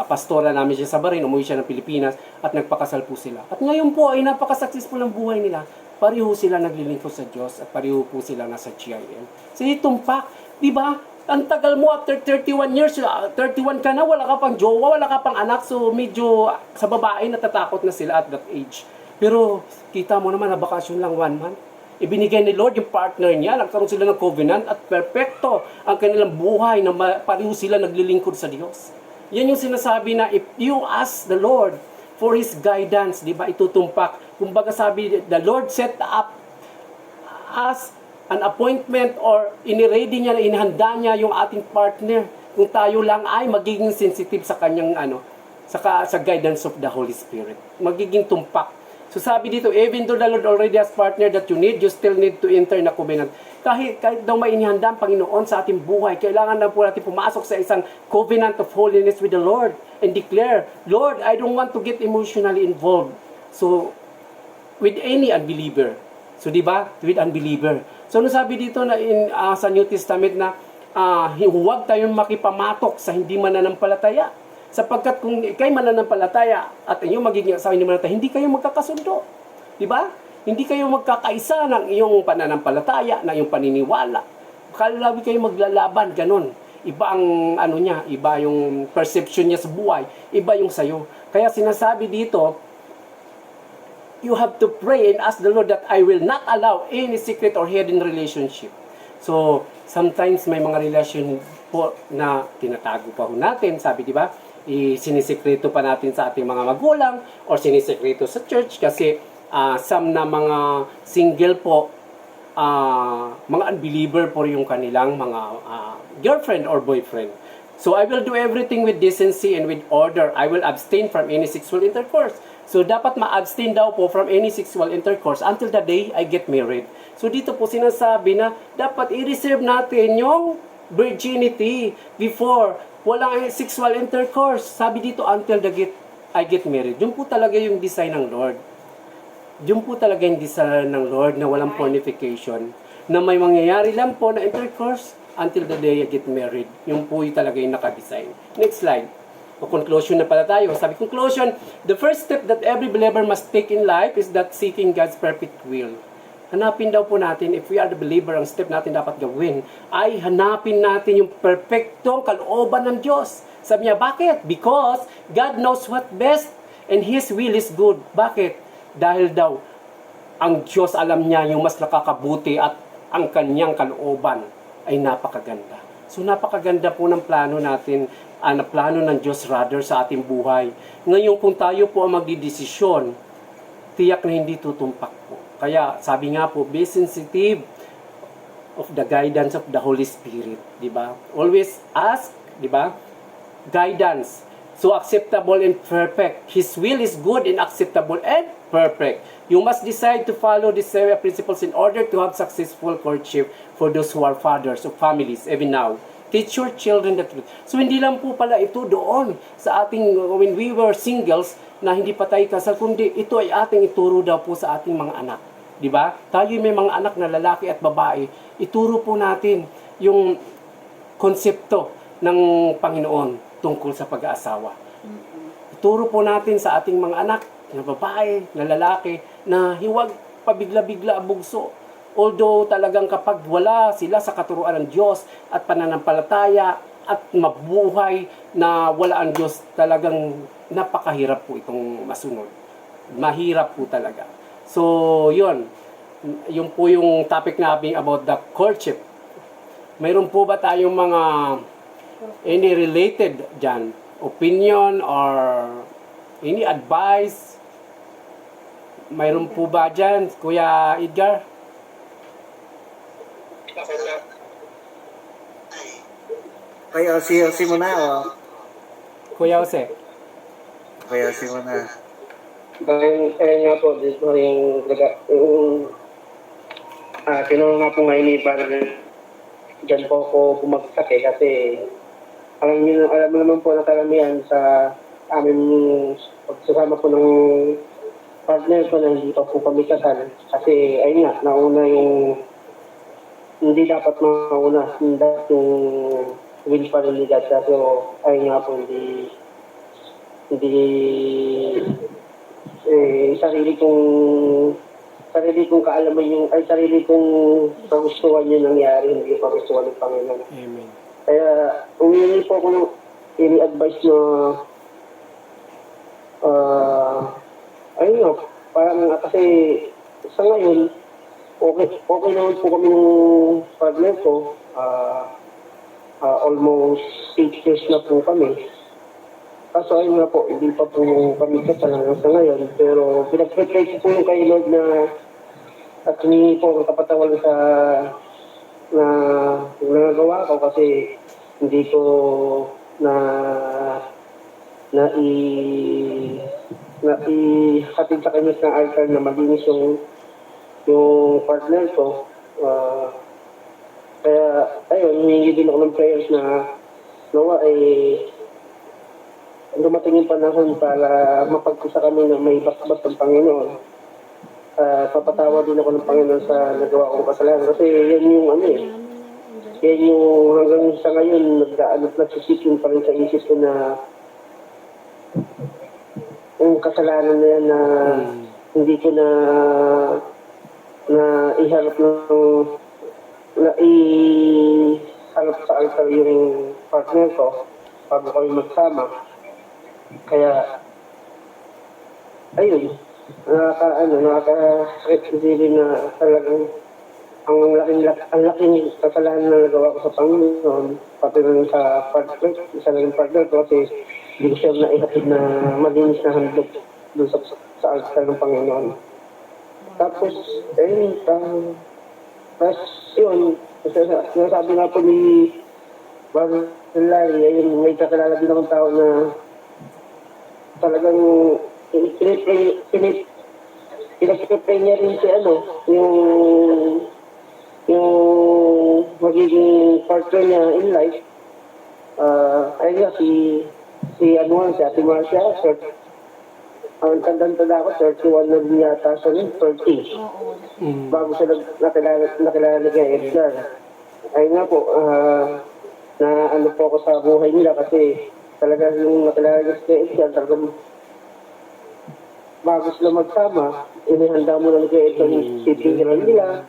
pastora namin siya sa Bahrain, umuwi siya ng Pilipinas at nagpakasal po sila. At ngayon po ay napaka-successful ang buhay nila. Pareho sila naglilingkod sa Diyos at pareho po sila nasa GIL. So itumpak, di ba? Ang tagal mo after 31 years, 31 ka na, wala ka pang jowa, wala ka pang anak. So medyo sa babae natatakot na sila at that age. Pero kita mo naman na bakasyon lang 1 month. Ibinigay ni Lord yung partner niya, nagkaroon sila ng covenant at perfecto ang kanilang buhay na pareho sila naglilingkod sa Diyos. Yan yung sinasabi na if you ask the Lord for His guidance, di ba, itutumpak. Kumbaga sabi, the Lord set up as an appointment or iniready niya, inihanda niya yung ating partner. Kung tayo lang ay magiging sensitive sa kanyang sa guidance of the Holy Spirit. Magiging tumpak. So sabi dito, even though the Lord already has partner that you need, you still need to enter na covenant. Kahit daw may inihanda ang Panginoon sa ating buhay, kailangan na po natin pumasok sa isang covenant of holiness with the Lord and declare, Lord, I don't want to get emotionally involved. So, with any unbeliever. So, di ba? With unbeliever. So, sabi dito na sa New Testament na huwag tayong makipamatok sa hindi mananampalataya. Sapagkat kung ikay mananampalataya at inyong magiging asawa hindi mananampalataya, hindi kayo magkakasundo. Di ba? Hindi kayo magkakaisa ng iyong pananampalataya, ng iyong paniniwala. Kalabi kayo maglalaban, ganun. Iba ang niya, iba yung perception niya sa buhay, iba yung sayo. Kaya sinasabi dito, you have to pray and ask the Lord that I will not allow any secret or hidden relationship. So, sometimes may mga relasyon po na tinatago pa ho natin, sabi di ba? Sinisekreto pa natin sa ating mga magulang or sinisekreto sa church kasi some na mga single po, mga unbeliever po yung kanilang mga girlfriend or boyfriend. So, I will do everything with decency and with order. I will abstain from any sexual intercourse. So, dapat ma-abstain daw po from any sexual intercourse until the day I get married. So, dito po sinasabi na dapat i-reserve natin yung virginity before walang sexual intercourse. Sabi dito, until I get married. Yun po talaga yung design ng Lord. Yun po talaga yung design ng Lord na walang pornification. Na may mangyayari lang po na intercourse until the day I get married. Yun po yung talaga yung nakadesign. Next slide. O conclusion na pala tayo. Sabi, conclusion, the first step that every believer must take in life is that seeking God's perfect will. Hanapin daw po natin, if we are the believer, ang step natin dapat gawin, ay hanapin natin yung perfectong kalooban ng Diyos. Sabi niya, bakit? Because God knows what best and His will is good. Bakit? Dahil daw, ang Diyos alam niya yung mas nakakabuti at ang kanyang kalooban ay napakaganda. So napakaganda po ng plano natin, na plano ng Diyos rather sa ating buhay. Ngayon kung tayo po ang magdidesisyon, tiyak na hindi tutumpak po. Kaya sabi nga po, be sensitive of the guidance of the Holy Spirit, di ba? Always ask, di ba? Guidance. So acceptable and perfect. His will is good and acceptable and perfect. You must decide to follow these principles in order to have successful courtship for those who are fathers of families, even now. Teach your children the truth. So hindi lang po pala ito doon sa ating, when we were singles, na hindi pa tayo kasal, kundi ito ay ating ituro daw po sa ating mga anak. Di ba? Tayo may mga anak na lalaki at babae, ituro po natin yung konsepto ng Panginoon tungkol sa pag-aasawa. Ituro po natin sa ating mga anak na babae, na lalaki, na hiwag pabigla-bigla bugso. Although talagang kapag wala sila sa katuruan ng Diyos at pananampalataya at mabuhay na wala ang Diyos, talagang napakahirap po itong masunod. Mahirap po talaga. So, yun. Yun po yung topic namin about the courtship. Mayroon po ba tayong mga any related dyan? Opinion or any advice? Mayroon po ba dyan, Kuya Edgar? Kaya si mo na, o. Kuya Jose? Kaya si mo na. Kaya nga po, dito tinulong nga po ngayon ni Brother, dyan po ako bumagsak kasi alam mo naman po na karamihan sa aming pagsasama po ng partner ko na hindi pa po kami kasal. Kasi ayun nga, nauna yung hindi dapat mauna, hindi yung will pa rin ni God. So ayun nga po, hindi sarili kong kaalaman yung, sarili kong pagustuhan yung nangyari, hindi yung pagustuhan ng Panginoon. Amen. Kaya, umihingi po ako ng i-advise na, ayun nga, parang kasi sa ngayon, okay naman po kami ng partner ko, almost 8 years na po kami. Kaso ayun nga po, hindi pa po kami kasal hanggang sa ngayon. Pero pinag-pray ko po yung kay Lord na at humingi po ang kapatawan sa na nangagawa ko kasi hindi ko na hatid sa kanya ng altar na malinis yung partner ko. Kaya, ayun, humingi din ako ng prayers na nawa dumating yung panahon para mapagkusa kami na may basbas ng Panginoon. Papatawa din ako ng Panginoon sa nagawa kong kasalanan. Kasi yan yung yan yung hanggang sa ngayon, nagsisipin pa rin sa isip ko na yung kasalanan na yan na hindi ko na iharap iharap sa altar yung partner ko bago kami magsama. Kaya, ayun, nakaka-sakit isipin na talagang ang laking kasalanan na nagawa ko sa Panginoon, pati rin sa partner, isa na rin partner ko kasi hindi ko siya naihatid na malinis na handog doon sa altar ng Panginoon. Tapos, ayun, tapos yun, sinasabi nga po ni Brother Larry, ayun, may kakilala din akong tao na talagang pinag-pray niya rin si yung magiging partner niya in life. Ayun nga, si Ate Marcia, ang tanda-tanda ako, 31 na din yata siya rin, 30. Bago siya nakilala ni Kuya Edgar. Ayun nga po, na ano po ako sa buhay nila kasi talaga yung nakilala niya si Kuya Edgar, talagang bago sila magsama, inihanda mo na ni Kuya Edgar yung pipigilan nila.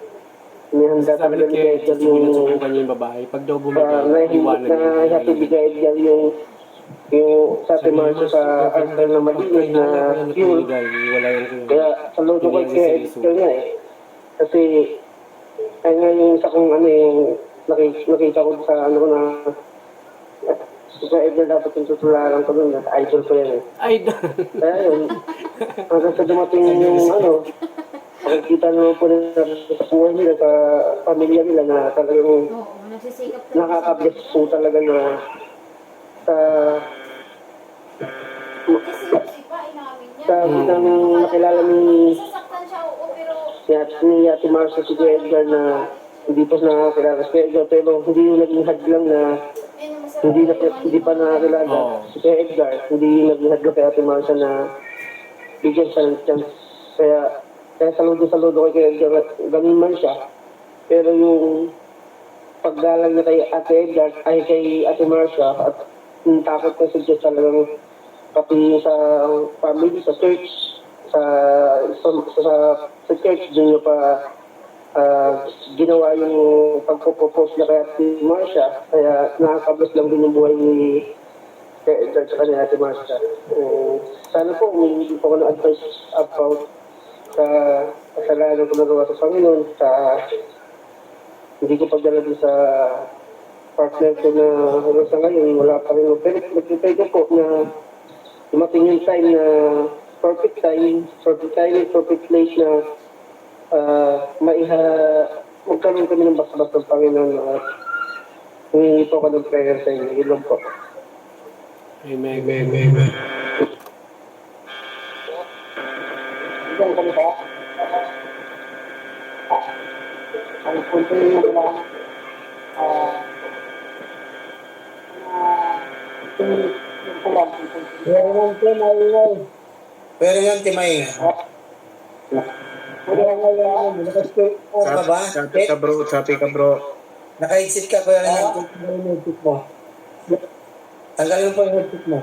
Inihanda Sabi talaga ni ni Kuya Kuya, Edgar sinusubukan niya yung babae. Pag daw bumigay, iwanan niya. nahihatid ni Kuya Edgar yung sa Ate Marcia sa altar na malinis na pure. Wala yan kuya. Kaya saludo ko kay Edgar nga Kasi ay nga yung isa kong yung nakita ko sa na si Edgar dapat yung tutularan ko nun. Idol ko yan Ay, Kaya yun, hanggang sa dumating yung makikita naman po nila sa buhay nila, sa pamilya nila na talagang nakaka-bless po talaga na sa ng nakilala ni Ate Marcia si Kuya Edgar na hindi pa nakakilala si Kuya Edgar pero hindi yung naging hadlang na hindi pa nakakilala si Kuya Edgar, hindi naging hadlang kay Ate Marcia na bigyan siya ng chance. Kaya saludo kay Kuya Edgar, ganun man siya. Pero yung paggalang niya kay Ate Edgar ay kay Ate Marcia at yung takot na siya talagang pati sa family, sa church, sa church, doon niya pa ginawa yung pagpropose niya kay Ate Marcia. Kaya nakakablos lang din yung buhay ni Edgar sa kanila Ate Marcia. Sana po, hindi po ako na-advise about sa kasalanan ko nagawa sa Panginoon, sa hindi ko pagdala din sa partner ko na hanggang sa ngayon, wala pa rin. Pero nag-pray ko po na dumating yung time na perfect place na magkaroon kami ng basbas ng Panginoon at humingi po ka ng prayer sa inyo. Yun lang po. Amen. Diyan kami ba? Ang punto yung mga Pero yan, Timay. Ka ba? Sabi ka bro. Naka-exit ka, pero yan. Tanggalin mo yung headset mo.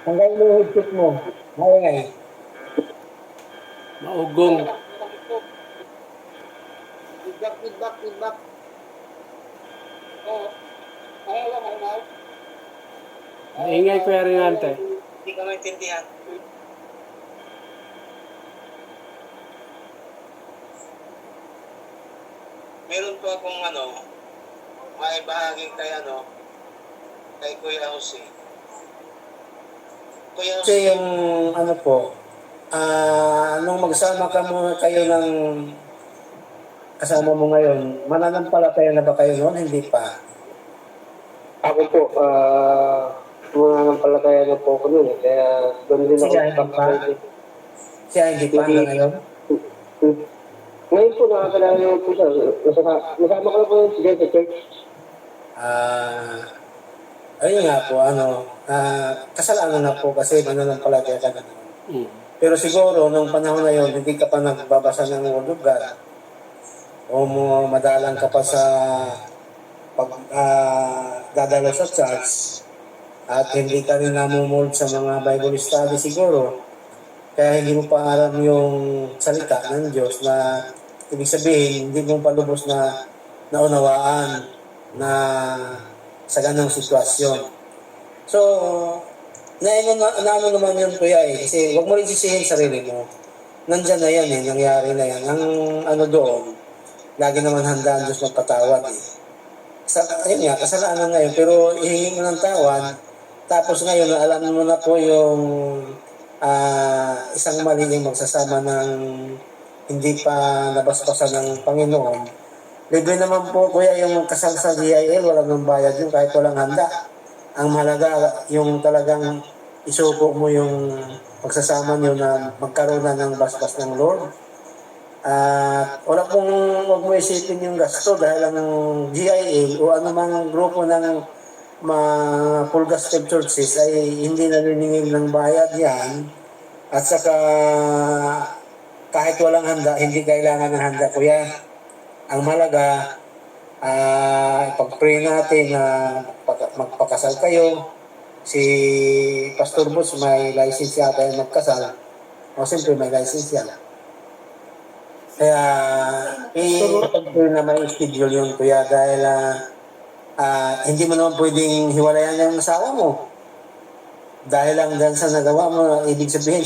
Tanggalin mo yung headset mo. Maingay. Maugong. Feedback. Maingay Kuya Rinante. Hindi ka maintindihan. Meron po akong maibahagi kay Kuya Jose. Kuya Jose, Kasi yung nung magsama kayo ng kasama mo ngayon, mananampalataya na ba kayo noon? Hindi pa. Ako po, mananampalataya na po ako nun eh. Kaya doon din ako Siya hindi pa? nagpapakita. Siya hindi pa hanggang ngayon? Ngayon po, nakakalala naman po siya. Nasama ko na po yung sa church. Ayun nga po, kasalanan na po kasi mananampalataya ka na. Pero siguro, nung panahon na yun, hindi ka pa nagbabasa ng Word of God, o madalang ka pa sa dadalo sa church, at hindi ka rin namumuld sa mga Bible study siguro, kaya hindi mo pa alam yung salita ng Diyos na ibig sabihin, hindi mo pa lubos na naunawaan na sa ganong sitwasyon. So, naano naman yun kuya eh, kasi huwag mo rin sisihin sarili mo. Nandyan na yan eh, nangyari na yan. Ang ano doon, lagi naman handa ang Diyos magpatawad eh. Ayun nga, kasalanan na yun, pero ihingi mo ng tawad, tapos ngayon, alam mo na po yung isang mali yung magsasama ng hindi pa nabasbasan ng Panginoon. Libre naman po kuya yung kasal sa DIL, walang nang bayad yun kahit walang handa. Ang mahalaga yung talagang isuko mo yung pagsasama niyo na magkaroon na ng basbas ng Lord. At wala pong huwag mo isipin yung gasto dahil ang GIL o anumang grupo ng mga full gospel churches ay hindi naniningil ng bayad yan. At saka kahit walang handa, hindi kailangan ng handa kuya. Ang mahalaga, pag-pray natin na magpakasal kayo. Si Pastor Butch may license yata yung magkasal. O siyempre may license yan. Kaya, pag-pray na may schedule yun kuya dahil hindi mo naman pwedeng hiwalayan yung asawa mo. Dahil lang dyan sa nagawa mo, ibig sabihin,